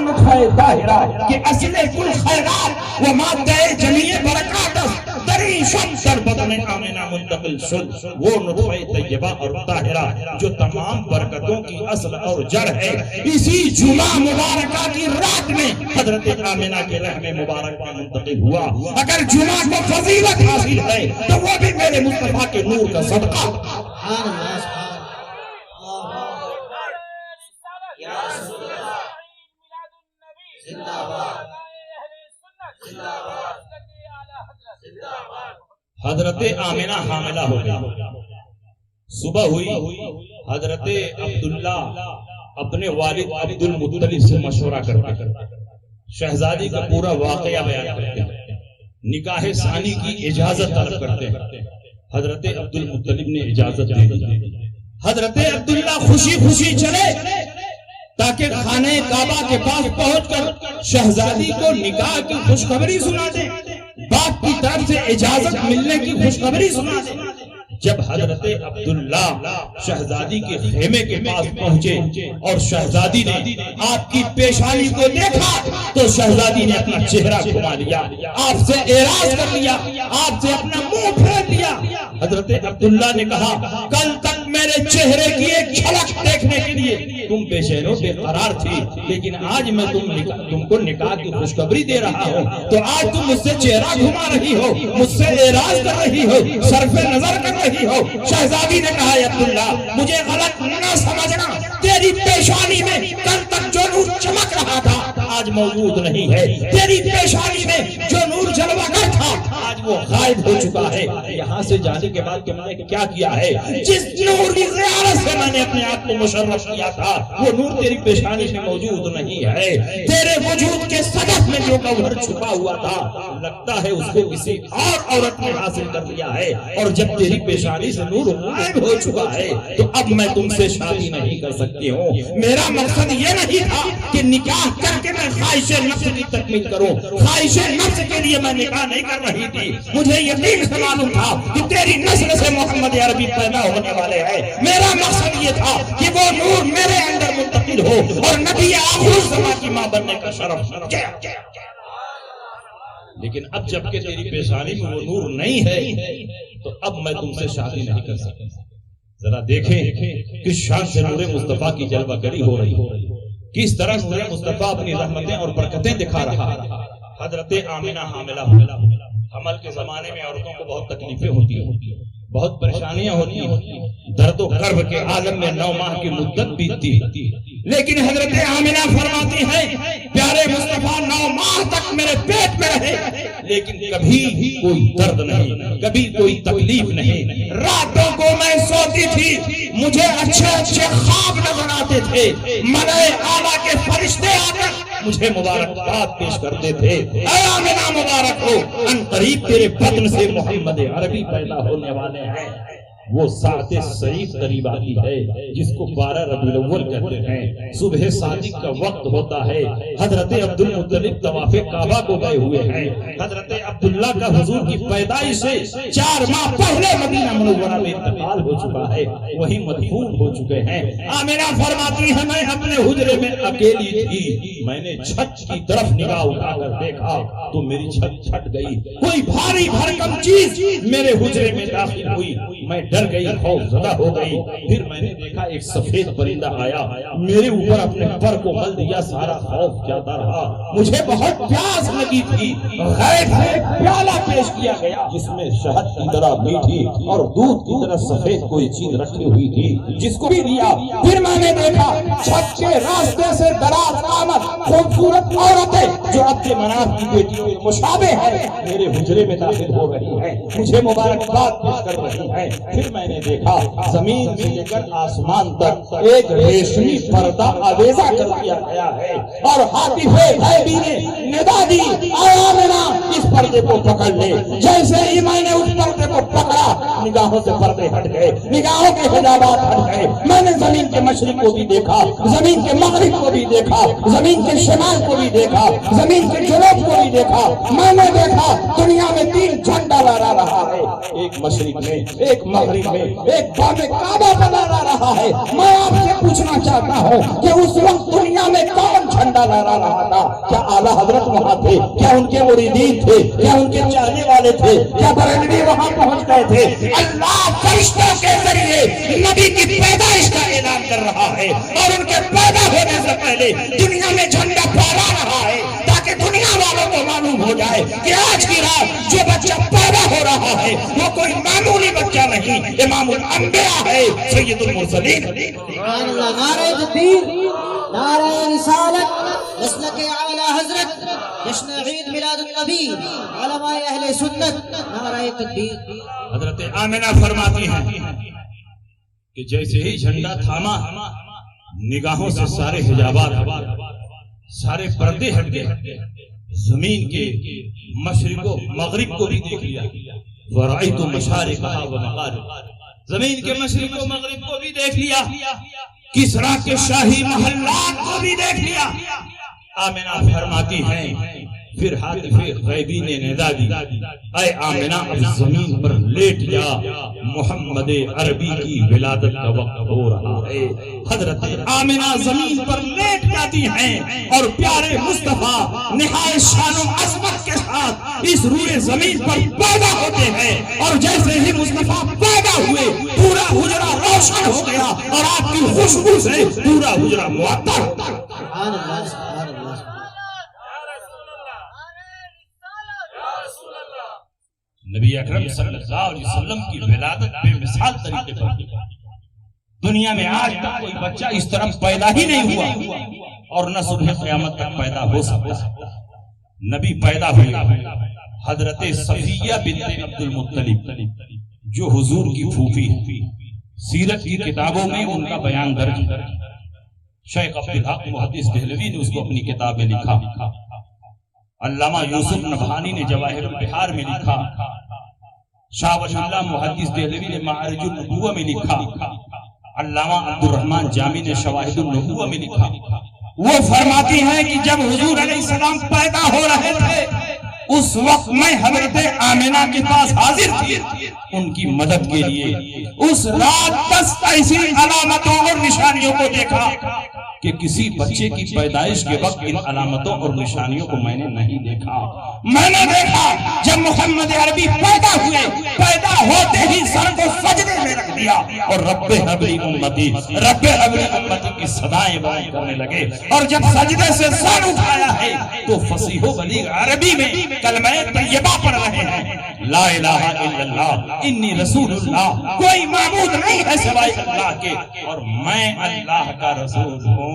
Speaker 3: نطفہ طاہرہ کہ اصل کل خیرات و مادہ جمیع برکات دری شمس در بدن آمنہ منتقل شد، وہ نطفہ طیبہ اور طاہرہ جو تمام برکتوں کی اصل اور جڑ ہے، اسی جمعہ مبارکہ کی رات میں حضرت آمنہ کے رحم مبارک میں منتقل ہوا۔ اگر جمعہ کو فضیلت حاصل ہے تو وہ بھی میرے مصطفیٰ کے نور کا صدقہ۔ حضرت آمنہ حاملہ ہو گئی، صبح ہوئی، حضرت عبداللہ اپنے والد عبد المطلب سے مشورہ کرتے شہزادی کا پورا واقعہ بیان کرتے ہیں، نکاح ثانی کی اجازت طلب کرتے ہیں۔ حضرت عبد المطلب نے اجازت دے دی۔ حضرت عبداللہ خوشی خوشی چلے تاکہ خانہ کعبہ کے پاس پہنچ کر شہزادی کو نکاح کی خوشخبری سنا دیں، باپ کی طرف سے اجازت ملنے کی خوشخبری سنا دیں۔ جب حضرت عبداللہ شہزادی کے خیمے کے پاس پہنچے اور شہزادی نے آپ کی پیشانی کو دیکھا تو شہزادی نے اپنا چہرہ گھما لیا، آپ سے اعراض کر لیا، آپ سے اپنا منہ پھیر لیا۔ حضرت عبداللہ نے کہا کل تک میرے چہرے کی ایک جھلک دیکھنے کے لیے تم بے چین و بے قرار تھی، لیکن آج میں تم کو نکاح کی خوشخبری دے رہا ہوں تو آج تم مجھ سے چہرہ گھما رہی ہو، مجھ سے اعراض کر رہی ہو، صرف نظر کر رہی ہو۔ شہزادی نے کہا عبداللہ مجھے غلط نہ سمجھنا، تیری پیشانی میں کل تک جو نور چمک رہا تھا آج موجود نہیں ہے، تیری پیشانی میں جو نور جلوہ گر تھا آج وہ غائب ہو چکا ہے۔ یہاں سے جانے کے بعد کہ میں نے کیا کیا ہے، جس نور کی زیارت سے میں نے اپنے آپ کو مشرف کیا تھا وہ نور تیری پیشانی میں موجود نہیں ہے۔ تیرے وجود کے صدف میں جو گوہر چھپا ہوا تھا لگتا ہے اس کو کسی اور عورت نے حاصل کر لیا ہے، اور جب تیری پیشانی سے نور غائب ہو چکا ہے تو اب میں تم سے شادی نہیں کر سکتی ہوں۔ میرا مقصد یہ نہیں تھا کہ نکاح کر کے میں خواہش نفس کی تکمیل کروں، خواہش نفس کے لیے میں نکاح نہیں کر رہی تھی، مجھے یقین سے معلوم تھا کہ تیری نسل سے محمد عربی پیدا ہونے والے ہیں۔ میرا مقصد یہ تھا کہ وہ نور میرے اندر منتقل ہو اور نبی آخر الزمان کی ماں بننے کا شرف مجھے۔ لیکن اب جب کہ تیری پیشانی میں وہ نور نہیں ہے تو اب میں تم سے شادی نہیں کر سکتا۔ ذرا دیکھیں کس شان سے نور مصطفیٰ کی جلوہ گری ہو رہی، کس طرح نور مصطفیٰ اپنی رحمتیں اور برکتیں دکھا رہا۔ حضرت آمنہ حاملہ حمل کے زمانے میں عورتوں کو بہت تکلیفیں ہوتی ہیں، بہت پریشانیاں ہوتی ہیں، درد و کرب کے عالم میں 9 ماہ کی مدت بیتتی، لیکن حضرت آمنہ فرماتی ہیں پیارے مصطفیٰ 9 ماہ تک میرے پیٹ میں رہے لیکن کبھی کوئی درد نہیں، کبھی کوئی تکلیف نہیں۔ راتوں کو میں سوتی تھی مجھے اچھے اچھے خواب نظر آتے تھے، ملائے اعلیٰ کے فرشتے آ کر مجھے مبارکباد پیش کرتے تھے، اے آمنہ مبارک ہو، ان قریب تیرے بطن سے محمد عربی پیدا ہونے والے ہیں۔
Speaker 5: وہ ساعت سعید قریب آتی ہے جس کو 12 ربیع الاول کہتے ہیں. صبح صادق کا وقت ہوتا ہے. حضرت عبد المطلب طواف کعبہ کو گئے ہوئے ہیں. حضرت عبداللہ کا حضور کی پیدائش سے 4 ماہ پہلے مدینہ منورہ میں انتقال ہو چکا ہے, وہی مدفون ہو چکے ہیں. آمنہ فرماتی ہے میں اپنے حجرے میں اکیلی تھی, میں نے چھت کی طرف نگاہ اٹھا کر دیکھا تو میری چھت چھٹ گئی. کوئی بھاری بھرکم چیز میرے حجرے میں داخل ہوئی, میں ڈر گئی, خوف زدہ ہو گئی. پھر میں نے دیکھا ایک سفید پرندہ آیا, میرے اوپر اپنے پر کو مل دیا, سارا خوف جاتا رہا. مجھے بہت پیاس لگی تھی, غیب ہے پیالہ پیش کیا گیا جس میں شہد کی طرح میٹھی اور دودھ کی طرح سفید کوئی چیز رکھی ہوئی تھی, جس کو بھی دیا. پھر میں نے دیکھا چھت کے راستے سے دراز قامت خوبصورت عورتیں جو عبد مناف کی بیٹی کے مشابہ ہے میرے حجرے میں داخل ہو رہی ہیں, مجھے مبارکباد پیش کر رہی ہیں. پھر میں نے دیکھا زمین سے لے کر آسمان تک ایک ریشمی پردہ آویزہ کر دیا گیا ہے, اور حاطف غیبی نے ندا دی آمنہ اس پردے کو پکڑ لے. جیسے ہی میں نے اس پردے کو پکڑا نگاہوں سے پردے ہٹ گئے, نگاہوں کے حجابات ہٹ گئے. میں نے زمین کے مشرق کو بھی دیکھا, زمین کے مغرب کو بھی دیکھا, زمین کے شمال کو بھی دیکھا, زمین کے جنوب کو بھی دیکھا. میں نے دیکھا دنیا میں 3 جھنڈا لہرا رہا ہے, ایک مشرق میں, ایک مغرب میں, ایک بام کعبہ پر لہرا رہا ہے. میں آپ سے پوچھنا چاہتا ہوں کہ اس وقت دنیا میں کون جھنڈا لہرا رہا تھا؟ کیا اعلیٰ حضرت وہاں تھے؟ کیا ان کے مریدین تھے؟ کیا ان کے چاہنے والے تھے؟ کیا بریلوی وہاں پہنچ گئے تھے؟ اللہ فرشتوں کے ذریعے نبی کی پیدائش کا اعلان کر رہا ہے, اور ان کے پیدا ہونے سے پہلے دنیا میں جھنڈا پھہرا رہا ہے تاکہ دنیا والوں کو معلوم ہو جائے کہ آج کی رات جو بچہ پیدا ہو رہا ہے وہ کوئی معمولی بچہ نہیں, امام الانبیاء ہے, سید المرسلین.
Speaker 4: نعرہ تکبیر, نعرہ رسالت, مسلک اعلی حضرت, جشن عید میلاد النبی, علماء اہل سنت, نعرہ تکبیر.
Speaker 5: حضرت آمنہ فرماتی ہیں کہ جیسے ہی جھنڈا تھاما نگاہوں سے سارے حجابات, سارے پردے ہٹ گئے. زمین کے مشرق و مغرب کو بھی دیکھ لیا, ورأیت مشارقها ومغاربها, زمین کے مشرق و مغرب کو بھی دیکھ لیا, کسرا کے شاہی محلات کو بھی دیکھ لیا. آمنہ فرماتی ہیں پھر حاطف غیبی نے ندا دی, اے آمنہ اب زمین پر لیٹ جا, محمد عربی کی ولادت کا وقت ہو رہا ہے. حضرت آمنہ زمین پر لیٹ جاتی ہیں اور پیارے مصطفیٰ نہایت شان و عظمت کے ساتھ اس روئے زمین پر پیدا ہوتے ہیں, اور جیسے ہی مصطفیٰ پیدا ہوئے پورا حجرہ روشن ہو گیا اور آپ کی خوشبو سے پورا حجرہ معطر.
Speaker 4: سبحان اللہ, سبحان اللہ.
Speaker 5: نبی اکرم صلی اللہ علیہ وسلم کی ولادت بے مثال طریقے پر دنیا میں آج تک کوئی بچہ اس طرح پیدا ہی نہیں ہوا, اور نہ صبح قیامت تک پیدا ہو سکتا. نبی پیدا ہوئے حضرت صفیہ بنت عبد المطلب جو حضور کی پھوپھی, سیرت کی کتابوں میں ان کا بیان درج. شیخ عبدالحق محدث دہلوی نے اس کو اپنی کتاب میں لکھا, علامہ یوسف نبہانی نے جواہر البحار میں لکھا, شاہ ولی اللہ محدث دہلوی نے معارج النبوہ میں لکھا, علامہ عبد الرحمن جامی نے شواہد النبوہ میں لکھا. وہ فرماتی ہیں کہ جب حضور علیہ السلام پیدا ہو رہے تھے اس وقت میں حضرت آمنہ کے پاس حاضر تھی ان کی مدد کے لیے. اس رات 10 ایسی علامتوں اور نشانیوں کو دیکھا کہ کسی بچے کی پیدائش کے وقت ان علامتوں اور نشانیوں کو میں نے نہیں دیکھا. میں نے دیکھا جب محمد عربی پیدا ہوئے, پیدا ہوتے ہی سر کو سجدے میں رکھ دیا اور رب حبلی امتی, رب حبلی امتی کی صدائیں بیان کرنے لگے. اور جب سجدے سے سر اٹھایا ہے تو فصیح و بلیغ عربی میں کلمہ طیبہ پڑھ رہے ہیں, لا الہ الا اللہ انی رسول اللہ, کوئی معبود نہیں ہے سوائے اللہ کے اور میں اللہ کا رسول ہوں.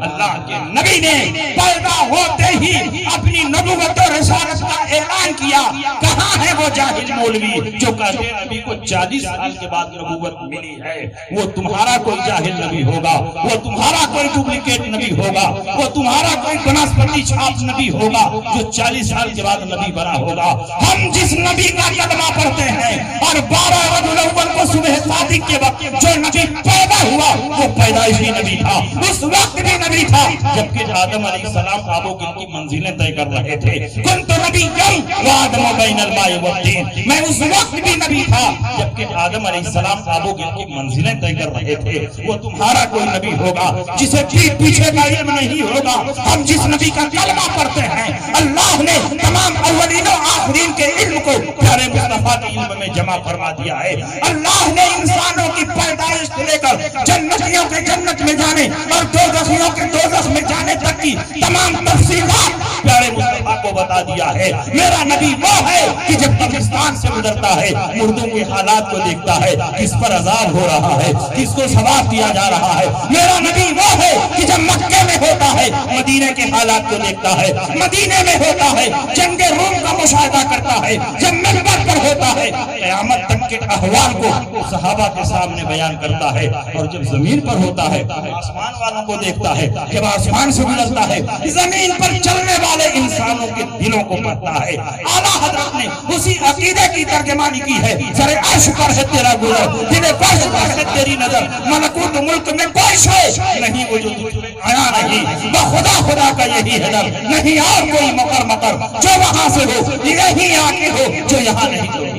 Speaker 5: اللہ کے نبی نے پیدا ہوتے ہی اپنی نبوت و رسالت کا اعلان کیا. کہاں ہے وہ جاہل مولوی جو کہتے ہیں نبی کو 40 سال کے بعد نبوت ملی ہے؟ وہ تمہارا کوئی جاہل نبی ہوگا, وہ تمہارا کوئی ڈپلیکیٹ نبی ہوگا, وہ تمہارا کوئی بنسپتی چھاپ نبی ہوگا جو 40 سال کے بعد نبی بنا ہوگا. ہم جس نبی
Speaker 3: کا کلمہ پڑھتے ہیں اور 12 ربیع الاول کو صبح صادق کے وقت جو نبی پیدا ہوا وہ پیدائشی نبی تھا، اس وقت بھی نبی تھا جبکہ آدم علیہ السلام آب و گل کی منزلیں طے کر رہے تھے۔ کنت نبیا وآدم بین الماء والطین، میں اس وقت بھی نبی تھا جبکہ آدم علیہ السلام آب و گل کی منزلیں طے کر رہے تھے۔ وہ تمہارا کوئی نبی ہوگا جسے پیچھے کا علم نہیں ہوگا۔ ہم جس نبی کا کلمہ پڑھتے ہیں اللہ نے تمام اولین و آخرین کے علم کو پیارے مصطفیٰ کے علم میں جمع فرما دیا ہے۔ اللہ نے انسانوں کی پیدائش سے لے کر جنتیوں کے جنت میں جانے اور دوزخیوں کے دوزخ میں جانے تک کی تمام تفصیلات پیارے مصطفیٰ کو بتا دیا ہے۔ میرا نبی وہ ہے کہ جب قبرستان سے گزرتا ہے مردوں کے حالات کو دیکھتا ہے، کس پر عذاب ہو رہا ہے، کس کو ثواب دیا جا رہا ہے۔ میرا نبی وہ ہے کہ جب مکے میں ہوتا ہے مدینے کے حالات کو دیکھتا ہے، مدینے میں ہوتا ہے جنگ روم کا مشاہدہ کرتا ہے، جب منبر پر ہوتا ہے قیامت تک کے احوال کو صحابہ کے سامنے بیان کرتا ہے، اور جب زمین پر ہوتا ہے آسمان والوں کو دیکھتا ہے، جب آسمان سے گزرتا ہے زمین پر چلنے والے انسانوں کے دلوں کو پڑھتا ہے۔ اعلیٰ حضرت نے اسی عقیدے کی ترجمانی کی ہے، سر عرش پر ہے تیرا گزر، دل فرش پر ہے تیری نظر، ملکوت ملک میں کوئی شے نہیں وہ جو تجھ میں آیا نہیں، خدا خدا کا یہی ہے در، نہیں اور کوئی مقر مقر جو وہاں سے ہو، یہی آگے ہو جو یہاں نہیں۔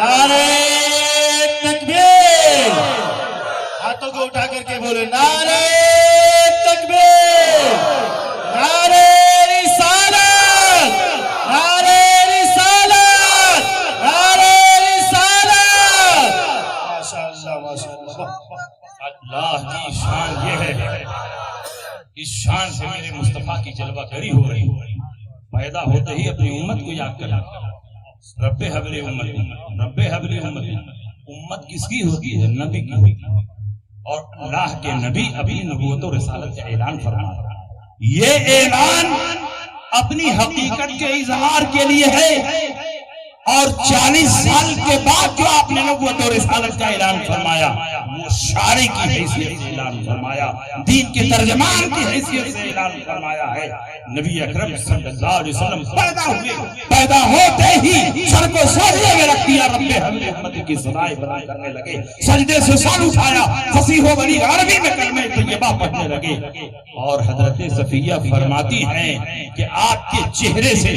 Speaker 6: نعرہ تکبیر، ہاتھوں کو اٹھا کر کے بولے نعرہ تکبیر، نعرہ رسالت، نعرہ رسالت، نعرہ رسالت۔ ماشاءاللہ ماشاءاللہ،
Speaker 3: اللہ کی شان یہ ہے، اس شان سے میرے مصطفیٰ کی جلوہ گری ہو رہی ہے۔ پیدا ہوتے ہی اپنی امت کو یاد کرنا، رب حبل امتی، رب حبل امتی۔ امت کس کی ہوتی ہے؟ نبی کی ہوتی ہے، اور اللہ کے نبی اپنی نبوت و رسالت کا اعلان فرما رہا ہے۔ یہ اعلان اپنی حقیقت کے اظہار کے لیے ہے، اور 40 سال کے بعد جو آپ نے نبوت و رسالت کا اعلان فرمایا وہ شارع کی حیثیت سے اعلان فرمایا، دین کے ترجمان کی حیثیت سے اعلان فرمایا ہے۔ نبی اکرم صلی اللہ علیہ وسلم پیدا ہوئے، پیدا ہوتے ہی سر کو سجدے میں رکھ دیا، رب حبل امتی کی صدائیں بیان کرنے لگے، سجدے سے سر اٹھایا، فصیح و بلیغ عربی میں کلمہ طیبہ پڑھنے لگے، اور حضرت صفیہ فرماتی ہیں کہ آپ کے چہرے سے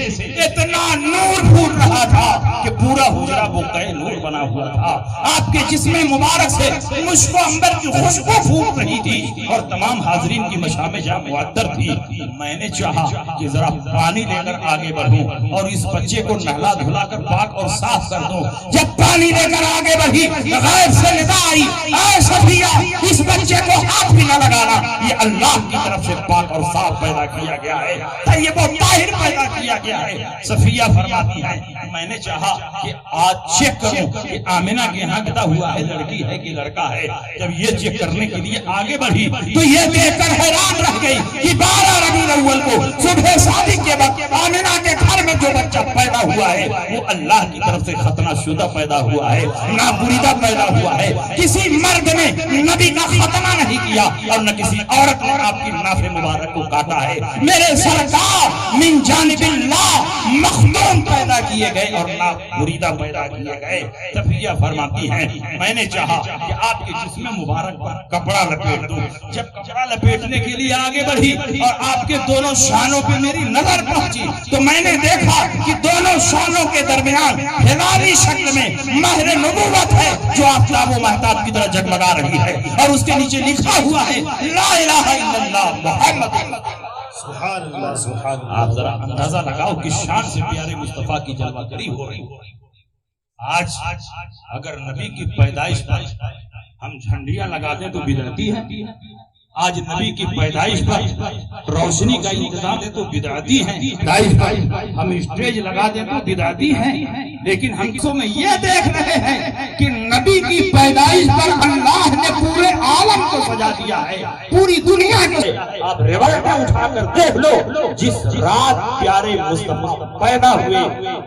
Speaker 3: اتنا نور پھوٹ رہا تھا کہ پورا حجرہ بقعہ نور بنا ہوا تھا، آپ کے جسم مبارک سے مشک و عنبر کی خوشبو پھوٹ رہی تھی، اور تمام حاضرین کی مشام جاں معطر تھی۔ میں نے چاہا کہ ذرا پانی لے کر آگے بڑھوں اور اس بچے کو نہلا دھلا کر پاک اور صاف کر دوں۔ جب پانی لے کر آگے بڑھی غیب سے ندا آئی، اے صفیہ اس بچے کو ہاتھ بھی نہ لگانا، یہ اللہ کی طرف سے پاک اور صاف پیدا کیا گیا ہے، طیب و طاہر پیدا کیا گیا ہے۔ صفیہ فرماتی ہے میں نے چاہا کہ آج چیک کروں کہ آمنہ کے ہاں پیدا ہوا ہے لڑکی ہے کہ لڑکا ہے۔ جب یہ چیک کرنے کے لیے آگے بڑھی تو یہ دیکھ کر حیران رہ گئی کہ 12 ربیع الاول کو صبح صادق کے وقت آمنہ کے گھر میں جو بچہ پیدا ہوا ہے وہ اللہ کی طرف سے ختنہ شدہ پیدا ہوا ہے، نابریدہ پیدا ہوا ہے۔ کسی مرد نے نبی کا ختنہ نہیں کیا اور نہ کسی عورت نے آپ کی ناف مبارک کو کاٹا ہے۔ میرے سرکار من جانب اللہ مخدوم پیدا کیے گئے اور نابریدہ پیدا کیے گئے۔ صفیہ فرماتی ہیں میں نے چاہا کہ آپ کے جسم مبارک پر کپڑا لپیٹ دوں۔ جب کپڑا لپیٹنے کے لیے آگے بڑھی اور آپ کے دونوں شانوں پہ میری نظر پہنچی تو میں نے دیکھا کہ دونوں شانوں کے درمیان ہلالی شکل میں مہر نبوت ہے جو آفتاب و مہتاب کی طرح جگمگا رہی ہے، اور اس کے نیچے لکھا ہوا ہے لا الہ الا اللہ محمد۔
Speaker 6: سبحان اللہ سبحان اللہ۔
Speaker 3: آپ ذرا اندازہ لگاؤ کہ شان سے پیارے مصطفیٰ کی جلوہ گری ہو رہی ہے۔ آج اگر نبی کی پیدائش پر ہم جھنڈیاں لگا دیں تو بدعتی ہے، آج نبی کی پیدائش پر روشنی کا انتظام دیں تو بدعتی ہیں، ہم اسٹیج لگا دیں تو بدعتی ہیں، لیکن ہم کو میں یہ دیکھ رہے ہیں کہ نبی کی پیدائش پر اللہ نے پورے
Speaker 5: عالم کو سجا دیا ہے، پوری دنیا کو۔ آپ روایتیں اٹھا کر دیکھ لو، جس رات پیارے مصطفیٰ پیدا ہوئے،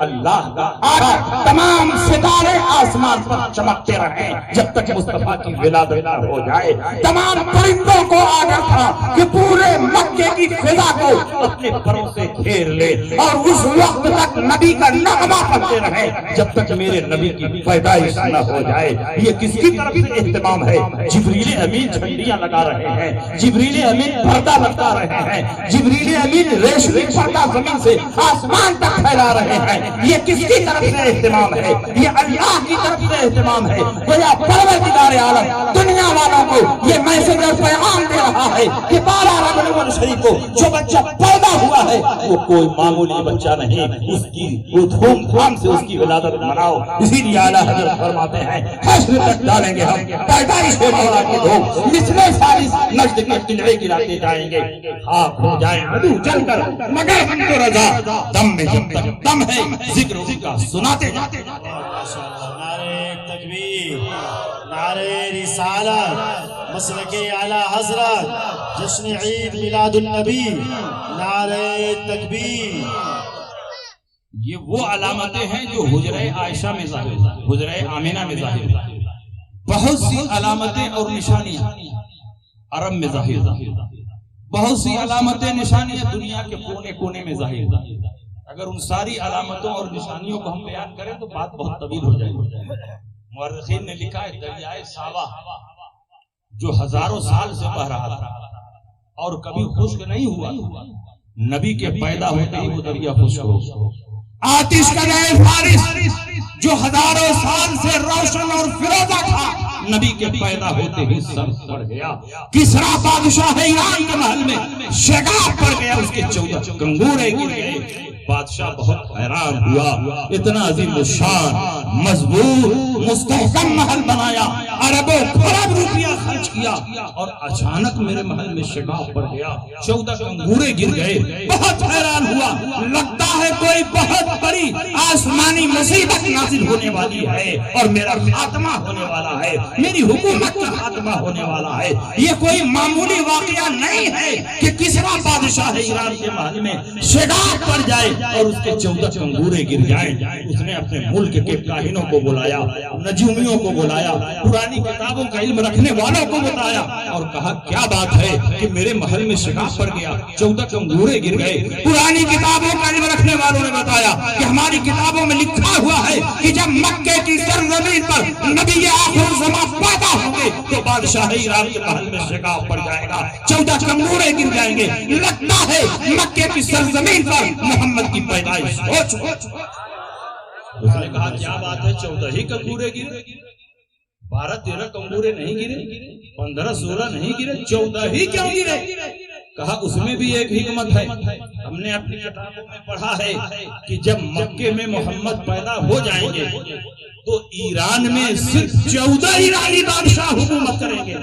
Speaker 5: اللہ کا آقا تمام ستارے آسمان پر چمکتے رہے جب تک مصطفیٰ کی ولادت نہ ہو جائے۔ تمام پرندوں کو آگاہ تھا کہ پورے مکے کی فضا کو اپنے پروں سے گھیر لے، اور اس وقت تک نبی کا نغمہ پڑھتے رہے جب تک میرے نبی کی پیدائش نہ ہو جائے۔ یہ کس کی طرف سے اہتمام ہے؟ جبریل امین جھنڈیاں لگا رہے ہیں، جبریل امین پردہ لگا رہے ہیں، جبریل امین ریشمی پردہ زمین سے آسمان تک پھیلا رہے ہیں۔ یہ کس کی طرف سے اہتمام ہے؟ یہ اللہ کی طرف سے اہتمام ہے۔ گویا پروردگار عالم دنیا والوں کو یہ میسج اور پیغام دے رہا ہے کہ 12 ربیع الاول شریف کو جو بچہ پیدا ہوا ہے وہ کوئی معمولی بچہ نہیں، اس کی دھوم دھام سے اس کی ولادت مناؤ۔ اسی لیے اعلیٰ حضرت فرماتے ہیں حشر تک ڈالیں گے ہم پیدائش مولا کی دھوم، مثلے ساری نجد کے قلعے گراتے جائیں گے، خاک ہو جائیں عدو جل کر مگر ہم کو رضا، دم میں جب تک دم ہے ذکر ان کا سناتے جاتے۔
Speaker 6: نعرہ تکبیر، نعرہ رسالت، مسلک اعلیٰ حضرت، جشن عید میلاد النبی، نعرہ تکبیر۔
Speaker 5: یہ وہ علامتیں ہیں جو حجرہ عائشہ میں ظاہر، حجرہ آمینہ میں ظاہر، بہت سی علامتیں اور نشانیاں عرب میں ظاہر، بہت سی علامتیں نشانیاں دنیا کے کونے کونے میں ظاہر۔ اگر ان ساری علامتوں اور نشانیوں کو ہم بیان کریں تو بات بہت طویل ہو جائے گی۔ مورخین نے لکھا ہے دریائے ساوا جو ہزاروں سال سے بہ رہا تھا اور کبھی خشک نہیں ہوا، نبی کے پیدا ہوتے ہی وہ دریا خشک ہو۔ آتش کا دریائے فارس جو ہزاروں سال سے روشن اور فیروزہ تھا، نبی کے پیدا ہوتے ہی سر پڑ گیا۔ کسرا بادشاہ ایران کے محل میں شگاف پڑ گیا، اس کے 14 کنگورے گر گئے۔ بادشاہ بہت حیران ہوا، اتنا عظیم الشان مضبوط مستحکم محل بنایا، اربوں کروڑ روپیہ خرچ کیا، اور اچانک میرے محل میں شگاف پڑ گیا، 14 کنگورے گر گئے۔ بہت حیران ہوا، لگتا ہے کوئی بہت بڑی آسمانی مصیبت نازل ہونے والی ہے اور میرا خاتمہ ہونے والا ہے، میری حکومت کا خاتمہ ہونے والا ہے۔ یہ کوئی معمولی واقعہ نہیں ہے کہ کسرا بادشاہ ایران کے محل میں شگاف پڑ جائے اور اس کے 14 کنگورے گر جائیں۔ اس نے اپنے ملک کے کاہنوں کو بلایا، نجومیوں کو بلایا، پرانی کتابوں کا علم رکھنے والوں کو بتایا اور کہا کیا بات ہے کہ میرے محل میں شگاف پڑ گیا، 14 کنگورے گر گئے۔ پرانی کتابوں کا علم رکھنے والوں نے بتایا کہ ہماری کتابوں میں لکھا ہوا ہے کہ جب مکے کی سرزمین پر نبی آخر زمان پیدا ہوں گے تو بادشاہ ایران کے محل میں شگاف پڑ جائے گا، 14 کنگورے گر جائیں گے۔ لگتا ہے مکے کی سرزمین پر محمد کی پیدائش ہو چکی۔ اس نے کہا کیا بات ہے، 14 ہی کنگورے گرے، 12-13 کنگورے نہیں گرے، 15-16 نہیں گرے، 14 ہی کیوں گرے؟ کہا اس میں بھی ایک حکمت ہے، ہم نے اپنی کتابوں میں پڑھا ہے کہ جب مکے میں محمد پیدا ہو جائیں گے تو ایران میں صرف 14 ایرانی بادشاہ حکومت کریں گے،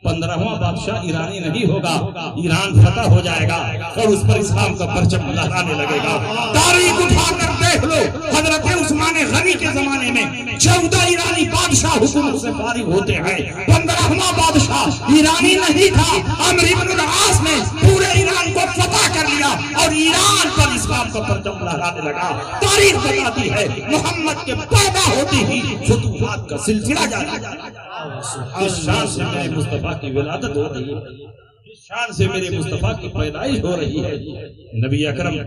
Speaker 5: 15واں بادشاہ ایرانی نہیں ہوگا، ایران فتح ہو جائے گا اور اس پر اسلام کا پرچم لہرانے لگے گا۔ تاریخ اٹھا کر دیکھ لو، حضرت عثمان غنی کے زمانے میں 14 ایرانی بادشاہ حکومت سے فارغ ہوتے ہیں، 15واں بادشاہ ایرانی نہیں تھا، عمرو بن العاص نے پورے ایران کو فتح کر لیا اور ایران پر اسلام کا پرچم لہرانے لگا۔ تاریخ بتاتی ہے محمد کے پیدا ہوتی ہی فتوحات کا سلسلہ جاری ہے۔ اس شان سے میرے مصطفیٰ کی ولادت ہو رہی ہے، اس شان سے میرے مصطفیٰ کی پیدائش ہو رہی ہے۔ نبی اکرم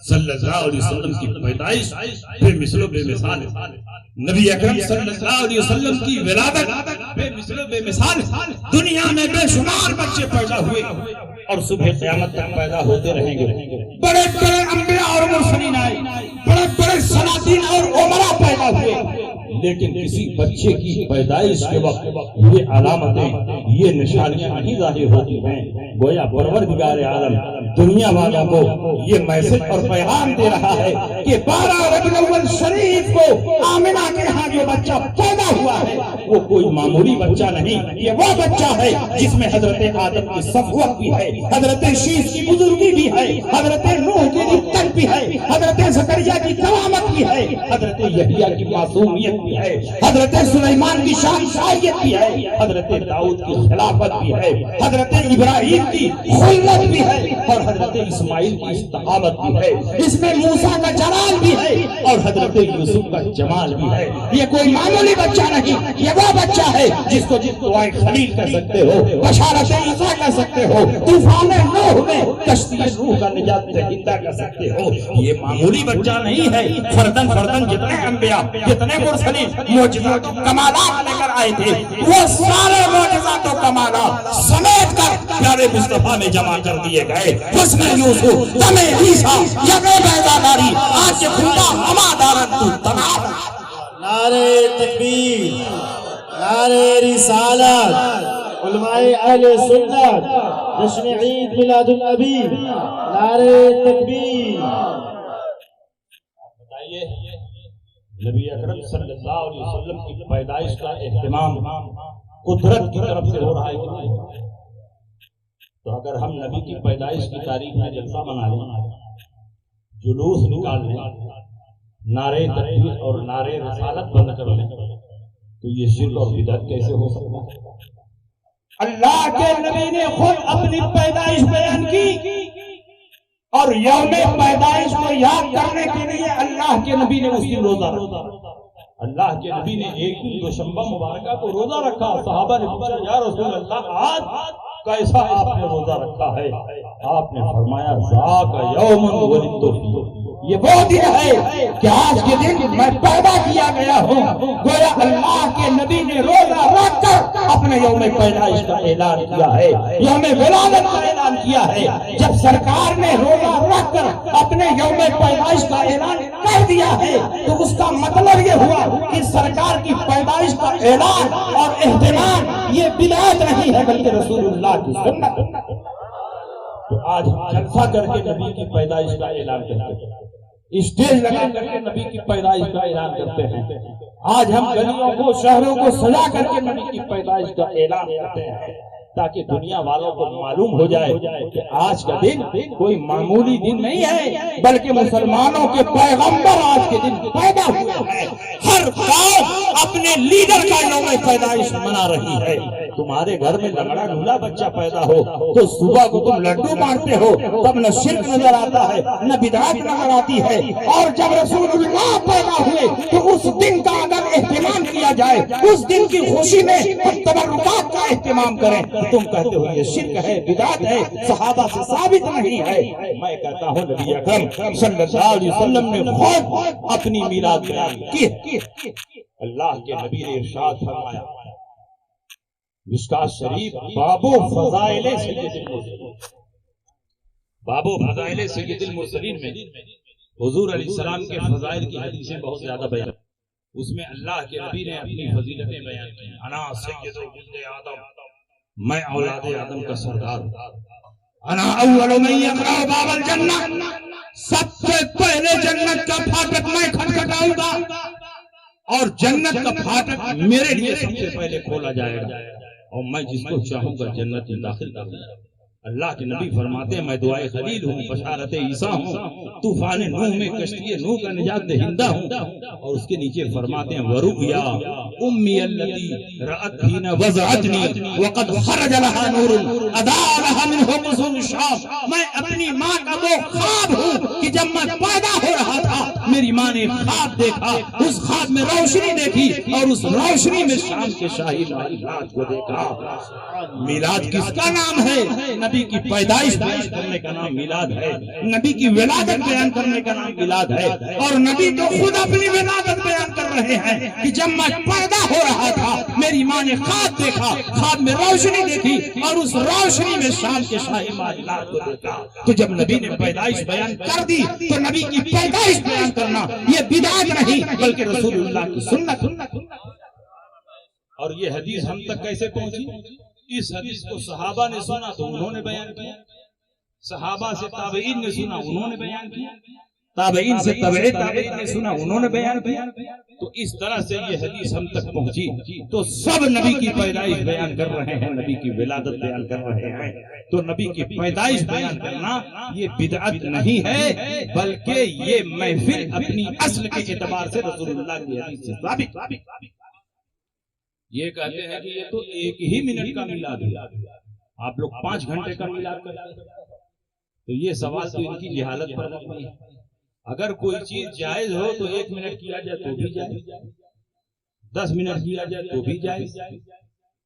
Speaker 5: صلی اللہ علیہ وسلم کی پیدائش بے مثل و بے مثال ہے، نبی اکرم صلی اللہ علیہ وسلم کی ولادت بے مثل و بے مثال ہے۔ دنیا میں بے شمار بچے پیدا ہوئے اور صبح قیامت تک پیدا ہوتے رہیں گے۔ بڑے بڑے انبیاء اور مرسلین آئے، بڑے بڑے سلاطین اور عمراء پیدا ہوئے، لیکن کسی بچے کی پیدائش کے وقت یہ علامتیں، یہ نشانیاں نہیں ظاہر ہوتی ہیں۔ گویا پروردگار عالم دنیا والوں کو یہ میسج اور پیغام دے رہا ہے کہ 12 ربیع الاول شریف کو آمنہ کے ہاں جو بچہ پیدا ہوا ہے وہ کوئی معمولی بچہ نہیں، یہ وہ بچہ ہے جس میں حضرت آدم کی صفوت بھی ہے، حضرت شیش کی بزرگی بھی ہے، حضرت نوح کی رفت بھی ہے، حضرت زکریا کی کرامت بھی ہے، حضرت یحییٰ کی معصومیت بھی ہے، حضرت سلیمان کی شاہنشاہیت بھی ہے، حضرت داؤد کی خلافت بھی ہے، حضرت ابراہیم کی خلت بھی ہے، اور حضرت اسماعیل کی استقامت بھی ہے، اس میں موسیٰ کا جلال بھی ہے اور حضرت یوسف کا جمال بھی ہے۔ یہ کوئی معمولی بچہ نہیں، یہ وہ بچہ ہے جس کو دعائے خلیل کہہ سکتے ہو، بشارت عیسیٰ کہہ سکتے ہو، طوفان نوح میں کشتی نوح کا نجات دہندہ کہہ سکتے ہو۔ یہ معمولی بچہ نہیں ہے، فردن جتنے انبیاء، جتنے مرسلین معجزات و کمالات لے کر آئے تھے، وہ سارے معجزات و کمالات سمیٹ کر پیارے مصطفیٰ میں جمع کر دیے گئے۔ حسن یوسف، دم عیسیٰ، یقے بیضاداری، آج خدا ہما دارت تو تمام۔
Speaker 6: نعرہ تکبیر، نعرہ رسالت، علماء اہل سنت، جشن عید میلاد النبی، نعرہ تکبیر۔
Speaker 5: بتائیے نبی اکرم صلی اللہ علیہ وسلم کی پیدائش کا اہتمام قدرت کی طرف سے ہو رہا ہے کہ نہیں؟ تو اگر ہم نبی کی پیدائش کی تاریخ میں جلسہ منا لیں، جلوس نکال لیں، نعرے تکبیر اور نعرے رسالت بند کر لیں، تو یہ شرک اور بدعت کیسے ہو سکتا ہے؟ اللہ کے نبی نے خود اپنی پیدائش بیان کی، اور یوم پیدائش کو یاد کرنے کے لیے اللہ کے نبی نے اس دن روزہ رکھا۔ اللہ کے نبی نے ایک دن دوشنبہ مبارکہ کو روزہ رکھا۔ صحابہ نے پوچھا یا رسول اللہ آج کیسا آپ نے روزہ رکھا ہے؟ آپ نے فرمایا ذاک یوم ولدت فیہ، یہ وہ دن ہے کہ آج کے دن میں پیدا کیا گیا ہوں۔ گویا اللہ کے نبی نے روزہ رکھ کر اپنے یوم پیدائش کا اعلان کیا ہے، یوم ولادت کا اعلان کیا ہے۔ جب سرکار نے روزہ رکھ کر اپنے یوم پیدائش کا اعلان کر دیا ہے تو اس کا مطلب یہ ہوا کہ سرکار کی پیدائش کا اعلان اور اہتمام یہ بدعت نہیں ہے بلکہ رسول اللہ کی سنت۔ تو آج ہم جلسہ کر کے نبی کی پیدائش کا اعلان کرتے ہیں، اسٹیج لگا کر کے نبی کی پیدائش کا اعلان کرتے ہیں، آج ہم گلیوں کو شہروں کو سجا کر کے نبی کی پیدائش کا اعلان کرتے ہیں تاکہ دنیا والوں کو معلوم ہو جائے کہ آج کا دن کوئی معمولی دن نہیں ہے بلکہ مسلمانوں کے پیغمبر آج کے دن پیدا ہوئے ہیں۔ ہر قوم اپنے لیڈر کا یوم پیدائش منا رہی ہے۔ تمہارے گھر میں لنگڑا لولا بچہ پیدا ہو تو صبح کو تم لڈو مارتے ہو، تب نہ شرک نظر آتا ہے نہ بدعت نظر آتی ہے۔ اور جب رسول اللہ پیدا ہوئے تو اس دن کا اگر اہتمام کیا جائے، اس دن کی خوشی میں ہم تبرکات کا اہتمام کریں، تم کہتے ہو یہ شرک ہے، بدعت ہے، صحابہ سے ثابت نہیں ہے۔ میں کہتا ہوں نبی اکرم صلی اللہ علیہ وسلم نے خود اپنی میلاد بیان کی۔ اللہ کے نبی نے ارشاد فرمایا مشکات شریف بابو فضائل سید المرسلین، بابو فضائل سید المرسلین میں حضور علیہ السلام کے فضائل کی حدیثیں بہت زیادہ بیان، اس میں اللہ کے نبی نے اپنی فضیلتیں بیان کی۔ انا سید ولد آدم، میں اولاد آدم کا سردار، انا اول من یقرع باب الجنہ، سب سے پہلے جنت کا پھاٹک میں کھٹکھٹاؤں گا اور جنت کا پھاٹک میرے لیے سب سے پہلے کھولا جائے گا اور میں جس کو چاہوں گا جنت میں داخل کر دوں گا۔ اللہ کے نبی فرماتے ہیں میں دعائے خلیل ہوں، بشارت عیسیٰ ہوں، طوفان نوح میں کشتی نوح کا نجات دہندہ ہوں، اور اس کے نیچے فرماتے ہیں ورؤیا امی التی رأت حین وضعتنی وقد خرج لها نور اضاء لها منه قصور الشام، میں اپنی ماں کا وہ خواب ہوں کہ جب میں پیدا ہو رہا تھا میری ماں نے خواب دیکھا، اس خواب میں روشنی دیکھی اور اس روشنی میں شام کے شاہی میلاد کو دیکھا۔ میلاد کس کا نام ہے؟ نبی کی پیدائش بیان کرنے کا نام میلاد ہے، نبی کی ولادت بیان کرنے کا نام میلاد ہے، اور نبی تو خود اپنی ولادت بیان کر رہے ہیں کہ جب میں پیدا ہو رہا تھا میری ماں نے خواب دیکھا، خواب میں روشنی دیکھی اور اس روشنی میں شام کے شاہی میلاد کو دیکھا۔ تو جب نبی نے پیدائش بیان کر دی تو نبی کی پیدائش بیان کرنا یہ بدعت نہیں بلکہ رسول اللہ کی سنت۔ اور یہ حدیث ہم تک کیسے پہنچی؟ اس حدیث کو صحابہ نے سنا تو انہوں نے بیان کیا، صحابہ سے تابعین نے سنا انہوں نے بیان کیا، تابعین سے تبع تابعین نے سنا، انہوں نے بیان کیا، تو اس طرح سے یہ حدیث ہم تک پہنچی۔ تو سب نبی کی پیدائش بیان کر رہے ہیں، نبی کی ولادت بیان کر رہے ہیں، تو نبی کی پیدائش بیان کرنا یہ بدعت نہیں ہے، بلکہ یہ محفل اپنی اصل کے اعتبار سے رسول اللہ کی حدیث سے ثابت۔ یہ کہتے ہیں کہ یہ تو 1 منٹ کا میلاد ہے، آپ لوگ 5 گھنٹے کا میلاد کرتے ہیں، تو یہ سوال تو ان کی جہالت پر نہیں ہے۔ اگر کوئی چیز جائز ہو تو 1 منٹ کیا جائے تو بھی جائز، 10 منٹ کیا جائے تو بھی جائز،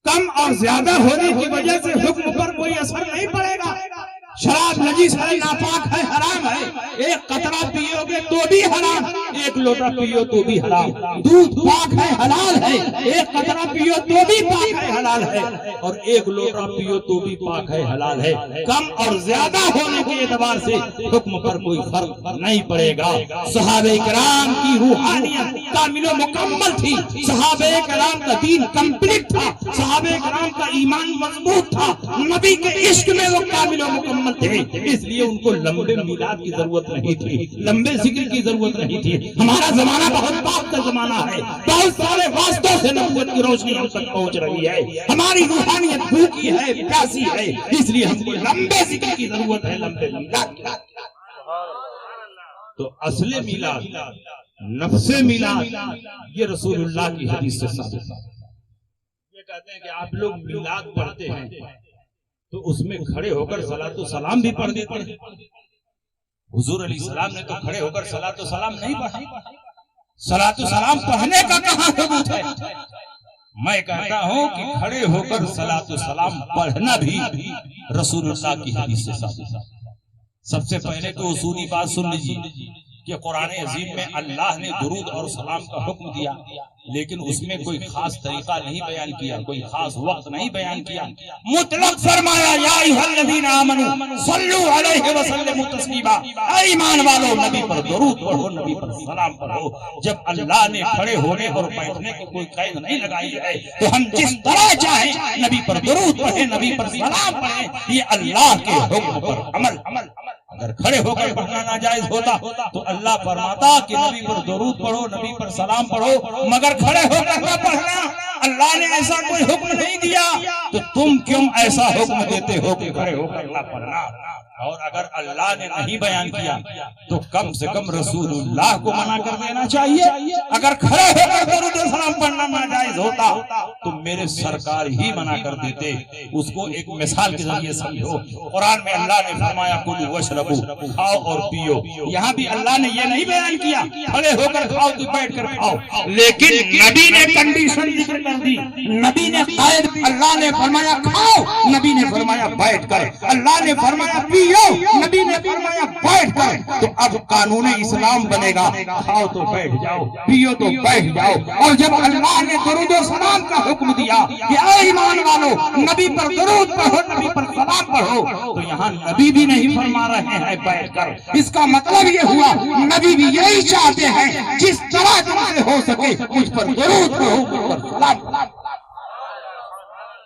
Speaker 5: کم اور زیادہ ہونے کی وجہ سے حکم پر کوئی اثر نہیں پڑے گا۔ شراب نجیس ہے، ناپاک ہے، حرام ہے، 1 قطرہ پیو گے تو بھی حرام، 1 لوٹا پیو تو بھی حرام۔ دودھ پاک ہے، حلال ہے، 1 قطرہ پیو تو بھی پاک ہے، حلال ہے، اور 1 لوٹا پیو تو بھی پاک ہے، حلال ہے۔ کم اور زیادہ ہونے کے اعتبار سے حکم پر کوئی فرق نہیں پڑے گا۔ صحابہ کرام کی روحانیت کامل و مکمل تھی، صحابہ کرام کا دین کمپلیٹ تھا، صحابہ کرام کا ایمان مضبوط تھا، نبی کے عشق میں وہ کامل و مکمل تھے، اس لیے ان کو لمبے میلاد کی ضرورت نہیں تھی، لمبے ذکر کی ضرورت نہیں تھی۔ ہمارا زمانہ بہت پاک کا زمانہ ہے، بہت سارے واسطوں سے نبوت کی روشنی ہم تک پہنچ رہی ہے، ہماری روحانیت بھوکی ہے، پیاسی ہے، اس لیے ہم کو لمبے ذکر کی ضرورت ہے، لمبے میلاد کی۔ تو اصل میلاد، نفس میلاد، یہ رسول اللہ کی حدیث سے ثابت ہے۔ یہ کہتے ہیں کہ آپ لوگ میلاد پڑھتے ہیں تو اس میں کھڑے ہو کر صلاۃ و سلام بھی پڑھ دیتے ہیں۔ حضور علیہ السلام نے تو کھڑے ہو کر صلاۃ و سلام نہیں پڑھا، صلاۃ و سلام پڑھنے کا کہاں ثبوت ہے؟ میں کہتا ہوں کہ کھڑے ہو کر صلاۃ و سلام پڑھنا بھی رسول اللہ کی حدیث سے ثابت ہے۔ سب سے پہلے تو اصولی بات سن لیجیے کہ قرآن عظیم میں اللہ نے درود اور سلام کا حکم دیا، لیکن اس میں کوئی خاص طریقہ نہیں بیان کیا، کوئی خاص وقت نہیں بیان کیا، مطلق فرمایا یا ایھا الذین آمنوا صلوا علیہ وسلموا تسلیما، اے ایمان والو نبی پر درود پڑھو، نبی پر سلام پڑھو۔ جب اللہ نے کھڑے ہونے اور بیٹھنے کی کوئی قید نہیں لگائی ہے تو ہم جس طرح چاہیں نبی پر درود پڑھیں، نبی پر سلام پڑھیں، یہ اللہ کے حکم پر عمل۔ اگر کھڑے ہو کر پڑھنا ناجائز ہوتا تو اللہ فرماتا کہ نبی پر درود پڑھو، نبی پر سلام پڑھو، مگر کھڑے ہو کر نہ پڑھنا۔ اللہ نے ایسا کوئی حکم نہیں دیا تو تم کیوں ایسا حکم دیتے ہو کہ کھڑے ہو کر نہ پڑھنا؟ اور اگر اللہ نے نہیں بیان کیا تو کم سے کم رسول اللہ کو منع کر دینا چاہیے۔ اگر کھڑے ہو کر درود و سلام پڑھنا ناجائز ہوتا تو میرے سرکار ہی منع کر دیتے۔ اس کو ایک مثال کے ذریعے سمجھو، قرآن میں اللہ نے فرمایا کلوا واشربوا، کھاؤ اور پیو۔ یہاں بھی اللہ نے یہ نہیں بیان کیا کھڑے ہو کر کھاؤ تو بیٹھ کر کھاؤ، لیکن نبی نے کنڈیشن ذکر کر دی، نبی نے قائد، اللہ نے فرمایا کھاؤ، نبی نے فرمایا بیٹھ کر، اللہ نے فرمایا پیو، نبی نے فرمایا بیٹھ کر۔ تو اب قانون اسلام بنے گا کھاؤ تو بیٹھ جاؤ، پیو تو بیٹھ جاؤ۔ اور جب اللہ نے درود و سلام کا حکم دیا کہ اے ایمان والو نبی پر درود پڑھو، نبی پر سلام پڑھو، تو یہاں نبی بھی نہیں فرما رہے ہیں بیٹھ کر۔ اس کا مطلب یہ ہوا نبی بھی یہی چاہتے ہیں جس طرح تم سے ہو سکے مجھ پر درود پڑھو، مجھ پر سلام پڑھو۔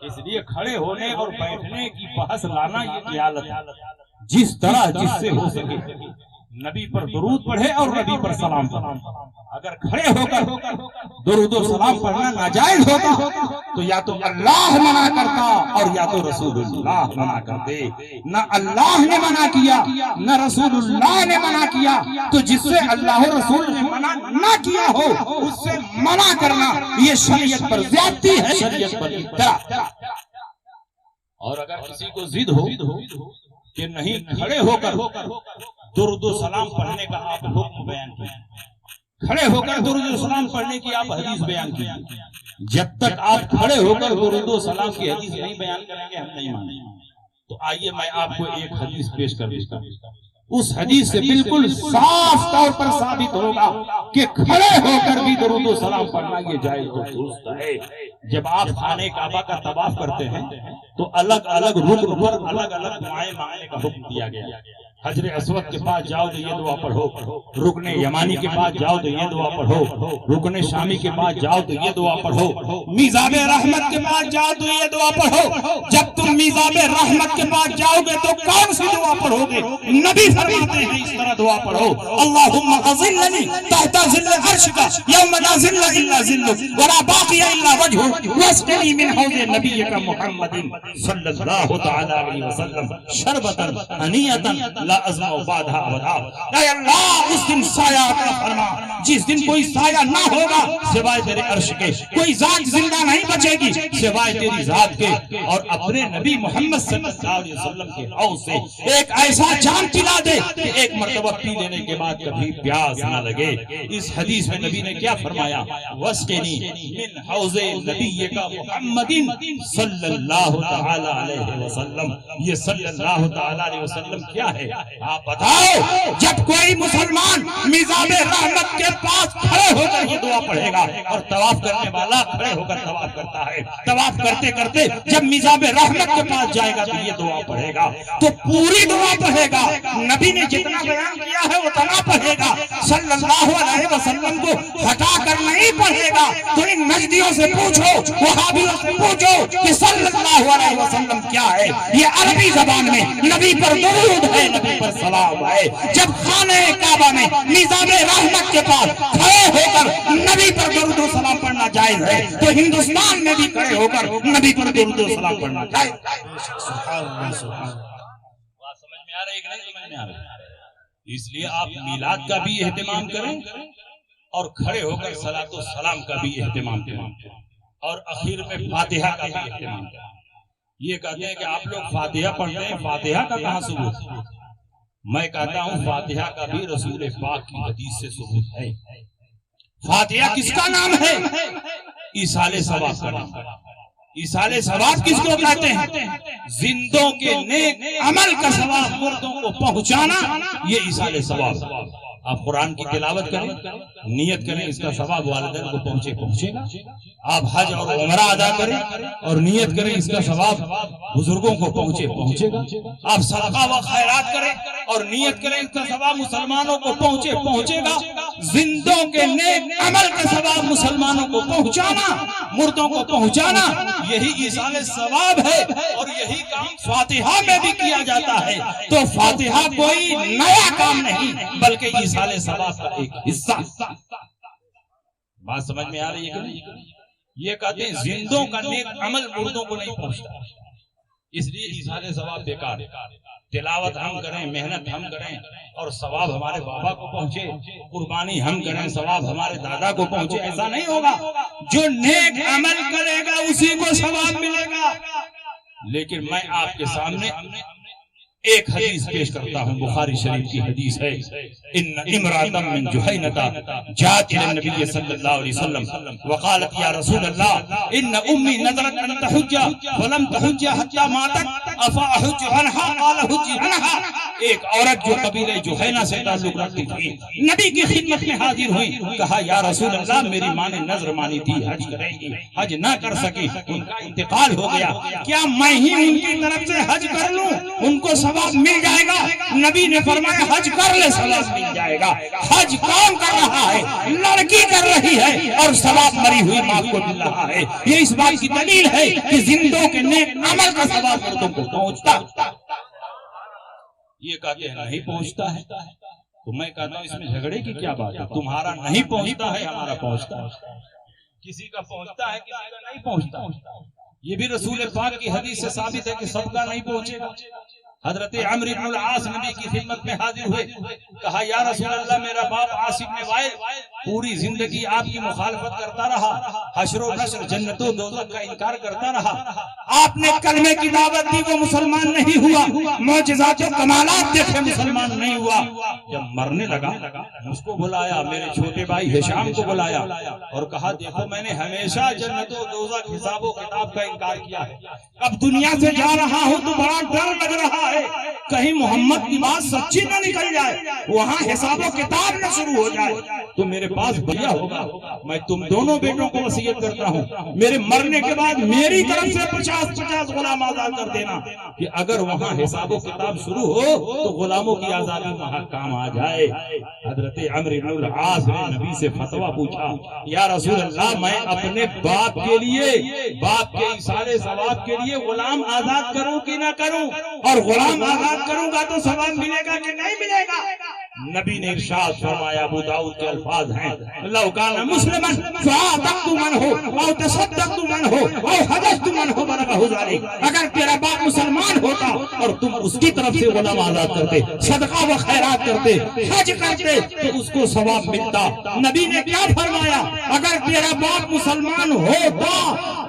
Speaker 5: اس لیے کھڑے ہونے اور بیٹھنے کی بحث لانا یہ جہالت ہے۔ جس طرح جس سے ہو سکے نبی پر درود پڑھے اور نبی پر سلام پڑھے۔ اگر کھڑے ہو کر درود و سلام پڑھنا ناجائز ہوتا تو یا تو اللہ منع کرتا اور یا تو رسول اللہ منع کرتے۔ نہ اللہ نے منع کیا نہ رسول اللہ نے منع کیا، تو جس سے اللہ و رسول نے منع نہ کیا ہو اس سے منع کرنا یہ شریعت پر زیادتی ہے، شریعت پر اختراع۔ اور اگر کسی کو ضد ہو کہ نہیں کھڑے ہو کر درود و سلام پڑھنے کا آپ حکم بیان کیے، کھڑے ہو کر درود و سلام پڑھنے کی آپ حدیث بیان کیے، جب تک آپ کھڑے ہو کر درود و سلام کی حدیث نہیں بیان کریں گے ہم نہیں مانیں گے۔ تو آئیے میں آپ کو ایک حدیث پیش کر دیتا ہوں، اس حدیث سے بالکل صاف طور پر ثابت ہوگا کہ کھڑے ہو کر بھی درود و سلام پڑھنا یہ جائز و درست ہے۔ جب آپ خانہ کعبہ کا طواف کرتے ہیں تو الگ الگ رکن پر الگ الگ دعائیں مانگنے کا حکم دیا گیا۔ حجر اسود کے پاس جاؤ تو یہ دعا پڑھو، رکن یمانی کے پاس جاؤ تو یہ دعا پڑھو، رکن شامی کے پاس جاؤ تو یہ دعا پڑھو، میزاب رحمت کے پاس جاؤ تو یہ دعا پڑھو۔ جب تم میزاب رحمت کے پاس جاؤ گے تو کون سی دعا پڑھو گے؟ نبی فرماتے ہیں اس طرح دعا پڑھو، اللہم اظلنی تحت ظل عرشک یوم لا ظل الا ظلک ولا باقی الا وجہک واسقنی من حوض نبیک محمد صلی اللہ تعالی علیہ وسلم شربتا ہنیتا لا ازمع بعدها ابدا۔ اے اللہ اس دن سایہ عطا فرما جس دن کوئی سایہ نہ ہوگا سوائے تیرے عرش کے، کوئی ذات زندہ نہیں بچے گی سوائے تیری ذات کے، اور اپنے نبی محمد صلی اللہ علیہ وسلم کے حوض سے ایک ایسا جام پلا دے کہ ایک مرتبہ پی لینے کے بعد کبھی پیاس نہ لگے۔ اس حدیث میں نبی نے کیا فرمایا؟ واسقنی من حوض نبیک محمد صلی اللہ تعالی علیہ وسلم۔ یہ صلی اللہ تعالی علیہ وسلم کیا ہے؟ آپ بتاؤ، جب کوئی مسلمان میزاب رحمت کے پاس کھڑے ہو کر یہ دعا پڑھے گا، اور طواف کرنے والا کھڑے ہو کر طواف کرتا ہے، طواف کرتے کرتے جب میزاب رحمت کے پاس جائے گا تو یہ دعا پڑھے گا، تو پوری دعا پڑھے گا۔ نبی نے جتنا بیان کیا ہے اتنا پڑھے گا، صلی اللہ علیہ وسلم کو ہٹا کر نہیں پڑھے گا۔ تو ان نجدیوں سے پوچھو، وہابیوں سے پوچھو کہ صلی اللہ علیہ وسلم کیا ہے؟ یہ عربی زبان میں نبی پر درود ہے، نبی پر سلام ہے۔ جب خانہ کعبہ میں میزاب رحمت کے پاس کھڑے ہو کر نبی پر درود و سلام پڑھنا جائز ہے، تو ہندوستان میں بھی کھڑے ہو کر نبی پر درود و سلام پڑھنا جائز ہے۔
Speaker 6: سبحان اللہ سبحان اللہ۔
Speaker 5: بات سمجھ میں آ رہی ہے کہ نہیں سمجھ میں آ رہی؟ اس لیے آپ میلاد کا بھی اہتمام کریں اور کھڑے ہو کر صلاۃ و سلام کا بھی اہتمام کریں، اور اخیر میں فاتحہ کا بھی اہتمام کریں۔ یہ کہتے ہیں کہ آپ لوگ فاتحہ پڑھتے ہیں، فاتحہ کا کہاں ثبوت؟ میں کہتا ہوں فاتحہ کا بھی رسول پاک کی حدیث سے ثبوت ہے۔ فاتحہ کس کا نام ہے؟ ایصال ثواب کا نام ہے۔ ایصال ثواب کس کو کہتے ہیں؟ زندوں کے نیک عمل کا ثواب مردوں کو پہنچانا، یہ ایصال ثواب۔ آپ قرآن کی تلاوت کریں، نیت کریں اس کا ثواب والدین کو پہنچے گا۔ آپ حج اور عمرہ ادا کریں اور نیت کریں اس کا ثواب بزرگوں کو پہنچے گا۔ آپ صدقہ و خیرات کریں اور نیت کریں اس کا ثواب مسلمانوں کو پہنچے گا۔ زندوں کے نیک عمل کا ثواب مسلمانوں کو پہنچانا، مردوں کو پہنچانا، یہی ایصال ثواب ہے، اور یہی کام فاتحہ میں بھی کیا جاتا ہے۔ تو فاتحہ کوئی نیا کام نہیں بلکہ ایصال ثواب کا ایک حصہ۔ بات سمجھ میں آ رہی ہے کہ نہیں؟ یہ کہتے ہیں زندوں کا نیک عمل مردوں کو نہیں پہنچتا، اس لیے ایصال ثواب بیکار ہے۔ تلاوت ہم کریں، محنت ہم کریں اور ثواب ہمارے بابا کو پہنچے، قربانی ہم کریں ثواب ہمارے دادا کو پہنچے، ایسا نہیں ہوگا۔ جو نیک عمل کرے گا اسی کو ثواب ملے گا۔ لیکن میں آپ کے سامنے ایک حدیث پیش کرتا ہوں، بخاری شریف کی حدیث ہے۔ ان امرأة من جحینة جاءت الى النبی صلی اللہ علیہ وسلم وقالت یا رسول اللہ ان امی نذرت ان تحج فلم تحج حتى ماتت افاحج عنها قال حج عنها۔ ایک عورت جو قبیلہ جحینہ سے تعلق رکھتی تھی نبی کی خدمت میں حاضر ہوئی، کہا یا رسول اللہ میری ماں نے نذر مانی تھی حج کرے گی، حج نہ کر سکی، ان کا انتقال ہو گیا، کیا میں ہی ان کی طرف سے حج کر لوں؟ ان کو ثواب مل جائے گا؟ نبی نے فرمایا حج کر لے، ثواب مل جائے گا۔ حج کون کر رہا ہے؟ لڑکی کر رہی ہے، اور ثواب مری ہوئی ماں کو مل رہا ہے۔ یہ اس بات کی دلیل ہے کہ زندوں کے نیک عمل کا ثواب مردوں کو پہنچتا۔ یہ کہتے ہیں نہیں پہنچتا ہے، تو میں کہتا ہوں اس میں جھگڑے کی کیا بات ہے؟ تمہارا نہیں پہنچتا ہے، ہمارا پہنچتا ہے۔ کسی کا پہنچتا ہے، کسی کا نہیں پہنچتا۔ یہ بھی رسول پاک کی حدیث سے ثابت ہے کہ سب کا نہیں پہنچے گا۔ حضرت عمرو بن العاص نبی کی خدمت میں حاضر ہوئے، کہا یا رسول اللہ میرا باپ عاصم بن وائل پوری زندگی آپ کی مخالفت کرتا رہا، حشر و نشر جنت و دوزخ کا انکار کرتا رہا، آپ نے کلمے کی دعوت دی وہ مسلمان نہیں ہوا، معجزات و کمالات دیکھے مسلمان نہیں ہوا۔ جب مرنے لگا اس کو بلایا، میرے چھوٹے بھائی ہشام کو بلایا اور کہا دیکھو میں نے ہمیشہ جنت و دوزخ حساب و کتاب کا انکار کیا ہے، اب دنیا سے جا رہا ہوں تو بڑا ڈر لگ رہا ہے کہیں محمد کی بات سچی نہ نکل جائے، وہاں حساب و کتاب نہ شروع ہو جائے۔ تو میرے پاس بھیا ہوگا، میں تم دونوں بیٹوں کو وصیت کرتا ہوں میرے مرنے کے بعد میری طرف سے 50 غلام آزاد کر دینا، کہ اگر وہاں حساب و کتاب شروع ہو تو غلاموں کی آزادی وہاں کام آ جائے۔ حضرت عمرو بن العاص نے نبی سے فتویٰ پوچھا، یا رسول اللہ میں اپنے باپ کے لیے، باپ کے ایصال ثواب کے لیے غلام آزاد کروں کہ نہ کروں، اور غلام آزاد کروں گا تو ثواب ملے گا کہ نہیں ملے گا؟ نبی نے ارشاد فرمایا، ابو داؤد کے الفاظ ہیں، لو کان مسلمن فاعتقت منه او تصدقت منه او حججت منه بلغه ذلك، اگر تیرا باپ مسلمان ہوتا اور تم اس کی طرف سے غلام آزاد کرتے، صدقہ و خیرات کرتے، حج کرتے تو اس کو ثواب ملتا۔ نبی نے کیا فرمایا؟ اگر تیرا باپ مسلمان ہوتا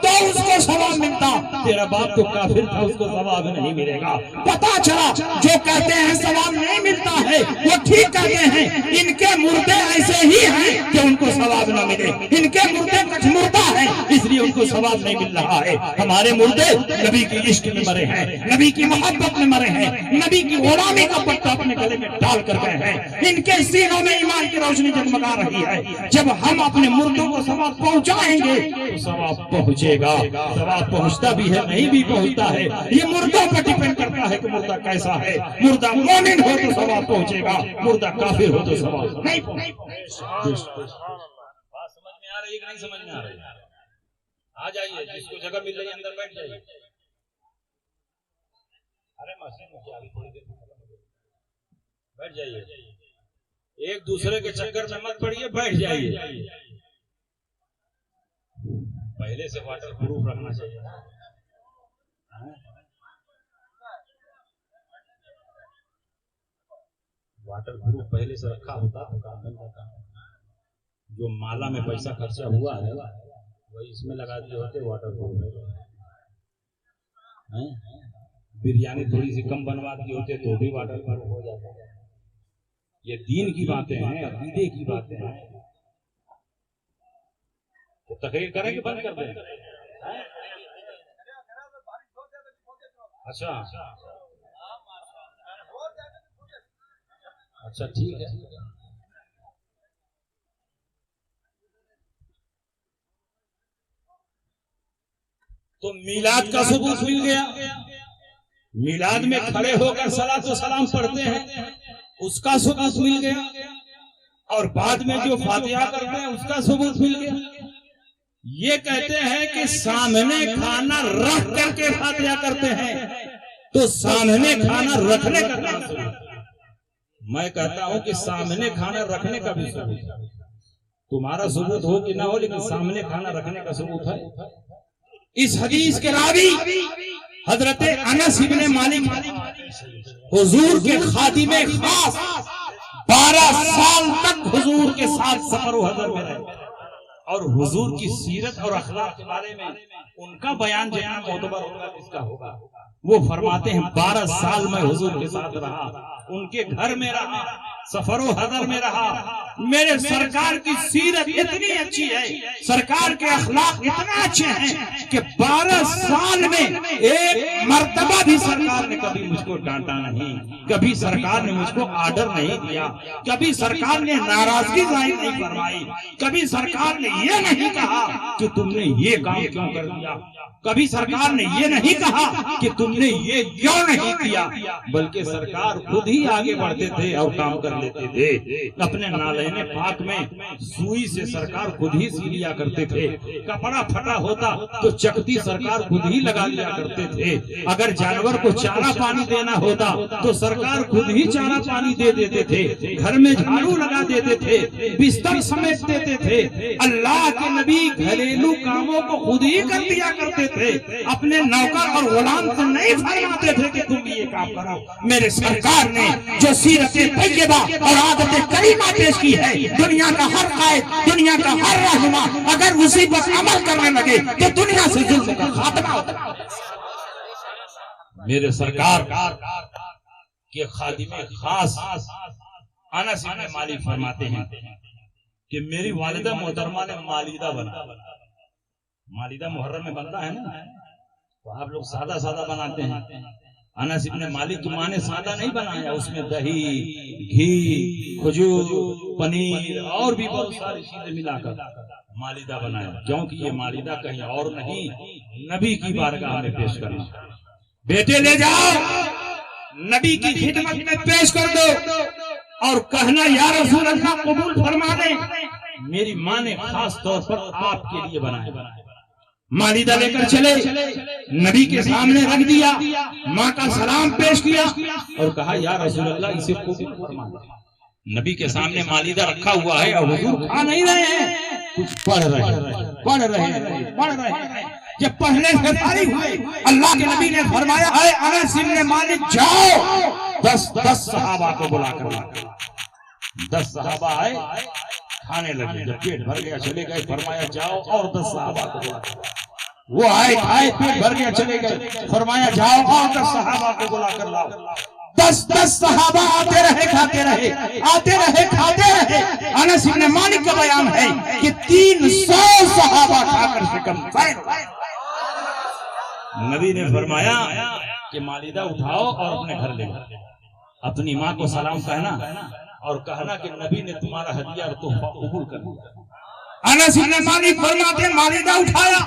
Speaker 5: تو اس کو ثواب ملتا، تیرا باپ تو کافر تھا، اس کو ثواب نہیں ملے گا۔ پتا چلا جو کہتے ہیں ثواب نہیں ملتا ہے وہ ٹھیک کہتے ہیں، ان کے مردے ایسے ہی ہیں کہ ان کو ثواب نہ ملے، ان کے مردے کچھ مردہ ہیں اس لیے ان کو ثواب نہیں مل رہا ہے۔ ہمارے مردے نبی کی عشق میں مرے ہیں، نبی کی محبت میں مرے ہیں، نبی کی غلامی کا پٹا اپنے گلے میں ڈال کر گئے ہیں، ان کے سینوں میں ایمان کی روشنی جگمگا رہی ہے۔ جب ہم اپنے مردوں کو ثواب پہنچائیں گے تو ثواب پہنچے گا۔ ثواب پہنچتا بھی ہے، نہیں بھی پہنچتا ہے، یہ مردوں پر ڈیپینڈ کرتا ہے کہ مردہ کیسا ہے۔ مردہ مومن ہو تو ثواب پہنچے گا، مردہ کافر ہو تو ثواب نہیں پہنچے گا۔ بات سمجھ میں آ رہی ہے کہ نہیں سمجھ میں آ رہی ہے؟ آ جائیے، جس کو جگہ مل رہی ہے اندر بیٹھ جائیے۔ ارے مسجد میں کیا، تھوڑی دیر بیٹھ جائیے، ایک دوسرے کے چکر میں مت پڑیے، بیٹھ جائیے۔ پہلے سے واٹر پروف رکھنا چاہیے، واٹر پروف پہلے سے رکھا ہوتا جو مالا میں پیسہ خرچہ ہوا ہے وہی اس میں لگا دیے ہوتے واٹر پروف۔ بریانی تھوڑی سی کم بنوا دیے ہوتے تو بھی واٹر پروف ہو جاتا۔ یہ دین کی باتیں ہیں، عقیدے کی باتیں ہیں۔ تو تقریر کریں کہ بند کر دیں؟ اچھا اچھا ٹھیک ہے۔ تو میلاد کا ثبوت مل گیا، میلاد میں کھڑے ہو کر صلاۃ و سلام پڑھتے ہیں اس کا ثبوت مل گیا، اور بعد میں جو فاتحہ کرتے ہیں اس کا ثبوت مل گیا۔ یہ کہتے ہیں کہ سامنے کھانا رکھ کر کے فاتحہ کرتے ہیں، تو سامنے کھانا رکھنے کا کیا ثبوت؟ میں کہتا ہوں کہ سامنے کھانا رکھنے کا بھی ثبوت ہے۔ تمہارا ثبوت ہو کہ نہ ہو لیکن سامنے کھانا رکھنے کا ثبوت ہے۔ اس حدیث کے راوی حضرت انس بن مالک حضور کے خادم خاص 12 سال تک حضور کے ساتھ سفر و حضر میں رہے، اور حضور کی سیرت اور اخلاق کے بارے میں ان کا بیان جہاں معتبر ہوگا اس کا ہوگا۔ وہ فرماتے ہیں 12 سال میں حضور کے ساتھ رہا، ان کے گھر میں رہا، سفر و حضر میں رہا، میرے سرکار کی سیرت اتنی اچھی ہے، سرکار کے اخلاق اتنا اچھے ہیں کہ 12 سال میں ایک مرتبہ بھی سرکار نے کبھی مجھ کو ڈانٹا نہیں، کبھی سرکار نے مجھ کو آرڈر نہیں دیا، کبھی سرکار نے ناراضگی ظاہر نہیں فرمائی، کبھی سرکار نے یہ نہیں کہا کہ تم نے یہ کام کیوں کر دیا، کبھی سرکار نے یہ نہیں کہا کہ تم نے یہ کیوں نہیں کیا، بلکہ سرکار خود ہی آگے بڑھتے تھے اور کام کر لیتے تھے۔ اپنے نالین پاک میں سوئی سے سرکار خود ہی سی لیا کرتے تھے، کپڑا پھٹا ہوتا تو چکتی سرکار خود ہی لگا لیا کرتے تھے، اگر جانور کو چارہ پانی دینا ہوتا تو سرکار خود ہی چارہ پانی دے دیتے تھے، گھر میں جھاڑو لگا دیتے تھے، بستر سمیٹ دیتے تھے۔ اللہ کے نبی گھریلو کاموں کو خود ہی کر دیا کرتے تھے، اپنے نوکر اور غلام کو نہیں فرماتے تھے کہ تم یہ کام کرو۔ میرے سرکار نے جو سیرت طیبہ اور عادت کریمہ پیش کی ہے، دنیا کا ہر قائد، دنیا کا ہر رہنما اگر اسی پر عمل کرنے لگے تو دنیا سے ظلم کا خاتمہ ہوتا۔ میرے سرکار کے خادم خاص انس بن مالک فرماتے ہیں کہ میری والدہ محترمہ نے مالیدہ بنا، مالیدہ محرم میں بنتا ہے نا، تو آپ لوگ سادہ سادہ بناتے ہیں، انس ابن مالک کی ماں نے سادہ نہیں بنایا، اس میں دہی، گھی، کھجور، پنیر اور بھی بہت ساری چیزیں ملا کر مالیدہ بنایا، کیونکہ یہ مالیدہ کہیں اور نہیں، نبی کی بارگاہ میں پیش کرنا۔ بیٹے لے جاؤ، نبی کی خدمت میں پیش کر دو اور کہنا یا رسول اللہ قبول فرما دیں، میری ماں نے خاص طور پر آپ کے لیے بنایا۔ مالیدہ لے کر چلے، نبی کے سامنے رکھ دیا، ماں کا سلام پیش کیا اور کہا یا رسول اللہ اسے قبول فرما دیں۔ نبی کے سامنے مالیدہ رکھا ہوا ہے اور حضور کھا نہیں رہے ہیں، کچھ پڑھ رہے ہیں۔ جب پڑھنے سے فارغ ہوئے اللہ کے نبی نے فرمایا اے انس بن مالک جاؤ، 10 صحابہ کو بلا کر 10 صحابہ آئے، کھانے لگے، جب پیٹ بھر گیا چلے گئے، فرمایا جاؤ اور 10 صحابہ کو بلا کر، وہ آئے کھائے، پیٹ بھر گیا چلے گئے، فرمایا جاؤ اور 10 صحابہ کو بلا کر لاؤ۔ 10 صحابہ آتے رہے، کھاتے رہے، آتے رہے، کھاتے رہے۔ انس بن مالک کا بیان ہے کہ 300 صحابہ کھا کر شکم فرمائے۔ نبی نے فرمایا کہ مالیدہ اٹھاؤ اور اپنے گھر لے جاؤ، اپنی ماں کو سلام کہنا اور کہنا کہ نبی نے تمہارا ہدیہ اور تحفہ قبول کر لیا۔ انس بن مالک فرماتے مالیدہ اٹھایا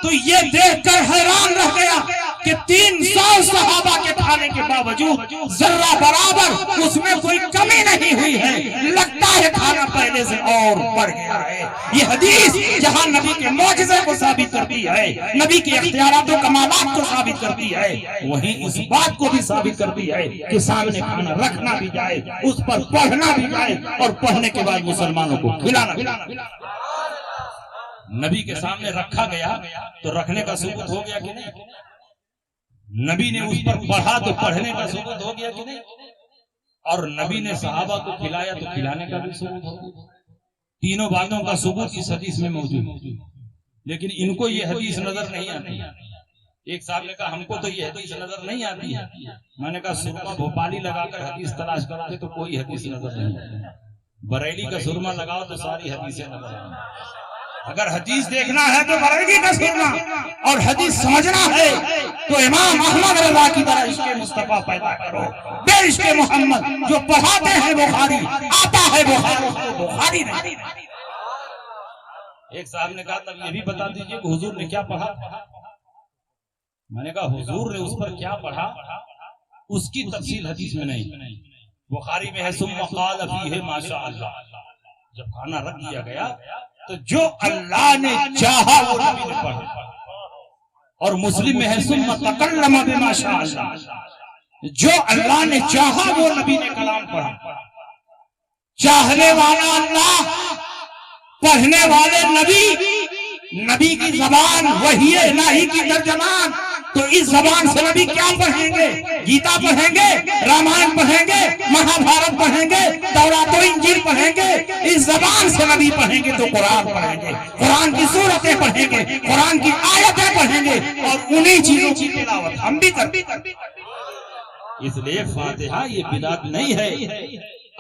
Speaker 5: تو یہ دیکھ کر حیران رہ گیا کہ 300 صحابہ کے کھانے کے باوجود ذرہ برابر اس میں کوئی کمی نہیں ہوئی ہے، لگتا ہے کھانا پہلے سے اور بڑھ گیا ہے۔ یہ حدیث جہاں نبی کے معجزے کو ثابت کرتی ہے، نبی کے اختیارات و کمالات کو ثابت کرتی ہے، وہیں اس بات کو بھی ثابت کرتی ہے کہ سامنے کھانا رکھنا بھی جائے، اس پر پڑھنا بھی جائے اور پڑھنے کے بعد مسلمانوں کو کھلانا بھی جائے۔ نبی کے سامنے رکھا گیا تو رکھنے کا ثبوت ہو گیا کہ نہیں؟ نبی نے اس پر پڑھا تو پڑھنے کا ثبوت ہو گیا کہ نہیں؟ اور نبی نے صحابہ کو کھلایا تو کھلانے کا بھی ثبوت ہو گیا۔ تینوں باتوں کا ثبوت اس حدیث میں موجود ہے، لیکن ان کو یہ حدیث نظر نہیں آتی۔ ایک صاحب نے کہا ہم کو تو یہ حدیث نظر نہیں آتی ہے، میں نے کہا سرما بھوپالی لگا کر حدیث تلاش کرتے تو کوئی حدیث نظر نہیں آتی، بریلی کا سرما لگاؤ تو ساری حدیثیں نظر آتی۔ اگر حدیث دیکھنا ہے تو بریلی کا سرما اور حدیث سمجھنا ہے تو امام احمد رضا کی طرح عشق مصطفیٰ پیدا کرو، بے عشق محمد جو پڑھاتے ہیں بخاری، آتا ہے بخاری تو بخاری نہیں۔ ایک صاحب نے کہا تب یہ بھی بتا دیجئے کہ حضور نے کیا پڑھا؟ میں نے کہا حضور نے اس پر کیا پڑھا اس کی تفصیل حدیث میں نہیں، بخاری میں ہے ثم قال فیہ ما شاء اللہ، جب کھانا رکھ دیا گیا تو جو اللہ نے چاہا وہ نبی نے پڑھا، اور مسلم میں ہے ثم تکلم بما شاء اللہ، جو اللہ نے چاہا وہ نبی نے کلام پڑھا۔ چاہنے والا اللہ، پڑھنے والے نبی، نبی کی زبان وحی الہی کی ترجمان، تو اس زبان سے نبی کیا پڑھیں گے؟ گیتا پڑھیں گے، رامائن پڑھیں گے، مہا بھارت پڑھیں گے، تورات و انجیل پڑھیں گے۔ اس زبان سے نبی پڑھیں گے تو قرآن پڑھیں گے، قرآن کی سورتیں پڑھیں گے، قرآن کی آیتیں پڑھیں گے، اور انہی چیزوں کی تلاوت ہم بھی کرتے ہیں۔ اس لیے فاتحہ یہ بدعت نہیں ہے،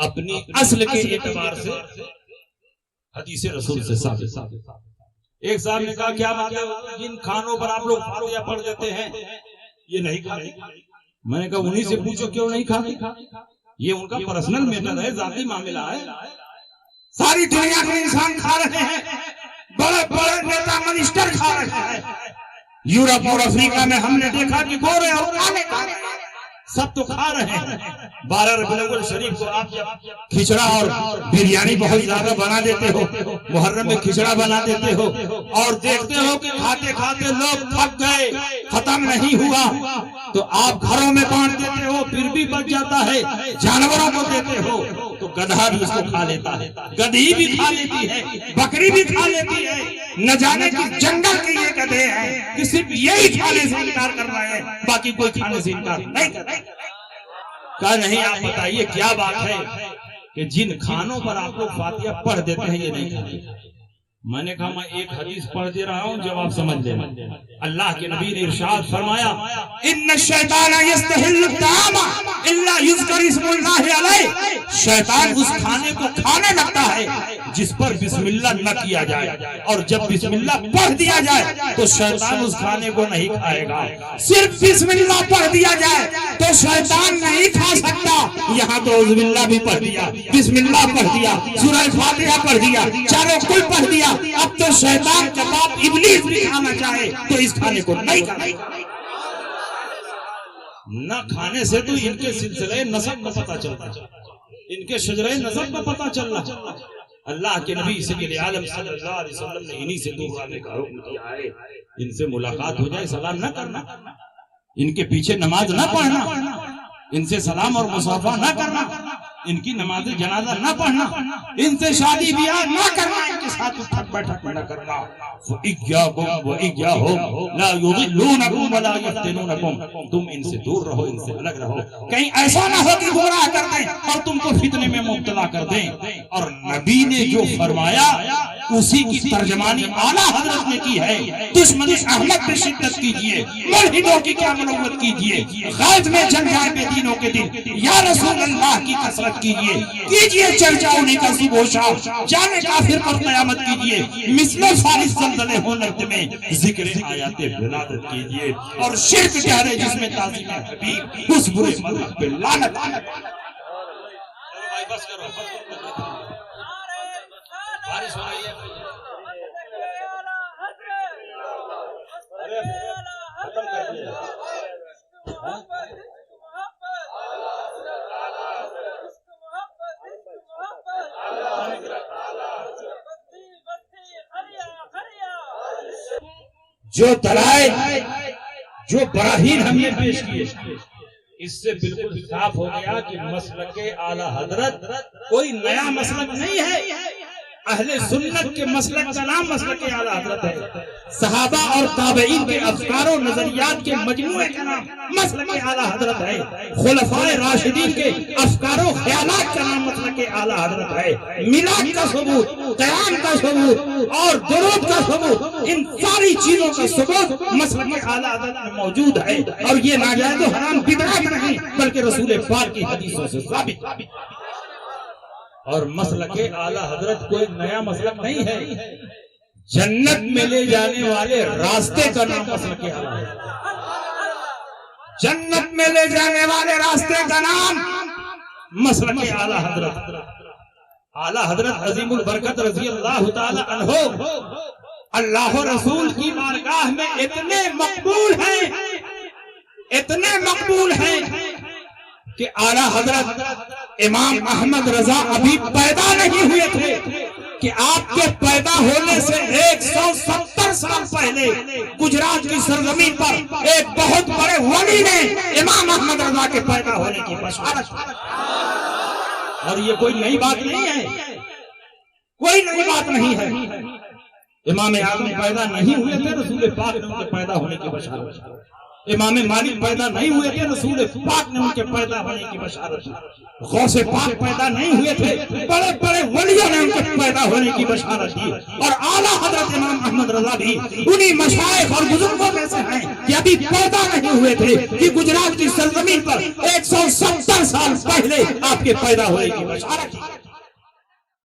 Speaker 5: اپنی اصل کے اعتبار سے حدیث رسول سے ثابت۔ ایک صاحب نے کہا کیا بات ہے جن کھانوں پر آپ لوگ فاتحہ پڑھ دیتے ہیں یہ نہیں کھاتے؟ میں نے کہا انہی سے پوچھو کیوں نہیں کھاتے، یہ ان کا پرسنل میٹر ہے، ذاتی معاملہ ہے۔ ساری دنیا کے انسان کھا رہے ہیں، بڑے بڑے نیتا منسٹر کھا رہے ہیں، یورپ اور افریقہ میں ہم نے دیکھا کہ گورے اور کالے کھا رہے ہیں، سب تو کھا رہے ہیں۔ 12 ربیع الاول شریف کو آپ جب کھچڑا اور بریانی بہت زیادہ بنا دیتے ہو، محرم میں کھچڑا بنا دیتے ہو، اور دیکھتے ہو کہ کھاتے کھاتے لوگ تھک گئے، ختم نہیں ہوا، تو آپ گھروں میں بانٹ دیتے ہو، پھر بھی بچ جاتا ہے، جانوروں کو دیتے ہو، تو گدھا بھی اس کو کھا لیتا ہے، گدھی بھی کھا لیتی ہے، بکری بھی کھا لیتی ہے۔ نہ جانے کہ جنگل کے یہ گدھے ہیں کہ صرف یہی کھانے سے انکار کر رہے ہیں، باقی کوئی کھانے سے انکار نہیں کر رہے۔ کہا نہیں، آپ بتائیے کیا بات ہے کہ جن کھانوں پر آپ لوگ فاتحہ پڑھ دیتے ہیں یہ نہیں کھاتے؟ میں نے کہا میں ایک حدیث پڑھ دے رہا ہوں، جواب سمجھ لینا۔ اللہ کے نبی نے ارشاد فرمایا ان الشیطان یستحل الطعام الا یذکر اسم اللہ علیہ، شیطان اس کھانے کو کھانے لگتا ہے جس پر بسم اللہ نہ کیا جائے، اور جب بسم اللہ پڑھ دیا جائے تو شیطان اس کھانے کو نہیں کھائے گا۔ صرف بسم اللہ پڑھ دیا جائے تو شیطان نہیں کھا سکتا۔ یہاں تو اعوذ باللہ بھی پڑھ دیا، بسم اللہ پڑھ دیا، سورہ فاتحہ پڑھ دیا، چاروں کل پڑھ دیا، اب تو شیطان کے باپ ابلیس بھی کھانا چاہے تو اس کھانے کو نہیں کھائے گا۔ نہ کھانے سے تو ان کے سلسلے نسب کا پتہ چلتا، ان کے شجرے نسب کا پتہ چلنا۔ اللہ کے نبی سید عالم صلی اللہ علیہ وسلم نے انہی سے دور رہنے کا حکم دیا ہے۔ ان سے ملاقات ہو جائے سلام نہ کرنا، ان کے پیچھے نماز نہ پڑھنا، ان سے سلام اور مصافحہ نہ کرنا، ان کی نماز جنازہ نہ پڑھنا، ان سے شادی بیاہ نہ کرنا، ان کے ساتھ اٹھک بیٹھک نہ کرنا۔ وَإِيَّاكُمْ وَإِيَّاهُمْ لَا يُضِلُّونَكُمْ وَلَا يَفْتِنُونَكُمْ، تم ان سے دور رہو، ان سے الگ رہو، کہیں ایسا نہ ہو کہ گمراہ کر دیں اور تم کو فتنے میں مبتلا کر دیں۔ اور نبی نے جو فرمایا اسی کی ترجمانی اعلیٰ حضرت نے کی ہے۔ دشمن احمد پہ شدت کیجئے، ملحدوں کی کیا منوت کیجئے، غائب میں جل جائے بے دینوں کے دن، یا رسول اللہ کی کثرت کیجئے چرچا انہیں کا صبح و شام، جانے کافر پر قیامت کیجئے، مثل فارس زلزلے ہو نرد میں ذکر آیات ولادت کیجئے، اور شرک گہرے جس میں تعظیم حبیب اس برے مذہب پہ لعنت۔ بس کرو، بارش ہو رہی ہے، ختم کر دیا۔ جو دلائل، جو براہین ہم نے پیش کیے، اس سے بالکل صاف ہو گیا کہ مسلک اعلیٰ حضرت کوئی نیا مسلک نہیں ہے۔ اہل سنت کے مسلک کا نام مسلک اعلیٰ حضرت ہے۔ صحابہ اور تابعین کے افکار و نظریات کے مجموعے کا نام مسلک اعلیٰ حضرت ہے۔ خلفائے راشدین کے افکار و خیالات کا نام مسلک اعلیٰ حضرت ہے۔ میلاد کا ثبوت، قیام کا ثبوت اور درود کا ثبوت، ان ساری چیزوں کا ثبوت مسلک اعلیٰ حضرت میں موجود ہے، اور یہ ناجائز و حرام بدعت نہیں بلکہ رسول پاک کی حدیثوں سے ثابت۔ اور مسلک اعلیٰ حضرت کوئی نیا مسلک نہیں ہے۔ جنت میں لے جانے والے راستے کا نام مسلک اعلیٰ حضرت، جنت میں لے جانے والے راستے کا نام مسلک اعلیٰ حضرت۔ اعلیٰ حضرت عظیم البرکت رضی اللہ تعالی عنہ اللہ رسول کی بارگاہ میں اتنے مقبول ہیں کہ اعلیٰ حضرت امام احمد رضا ابھی پیدا نہیں ہوئے تھے کہ آپ کے پیدا ہونے سے 170 سال پہلے گجرات کی سرزمین پر ایک بہت بڑے ولی نے امام احمد رضا کے پیدا ہونے کی بشارت۔ اور یہ کوئی نئی بات نہیں ہے، کوئی نئی بات نہیں ہے۔ امام اعظم پیدا نہیں ہوئے تھے، رسول پاک نے ان کے پیدا ہونے کی بشارت۔ امام مالک پیدا نہیں ہوئے تھے، رسول پاک نے ان کے پیدا ہونے کی بشارت۔ غوث پاک پیدا نہیں ہوئے تھے، بڑے بڑے ولیوں نے ان کے پیدا ہونے کی بشارت دی۔ اور اعلیٰ حضرت امام احمد رضا بھی انہی مشائخ اور بزرگوں میں سے ہیں کہ ابھی پیدا نہیں ہوئے تھے کہ گجرات کی سرزمین پر 170 سال پہلے آپ کے پیدا ہونے کی بشارت دی۔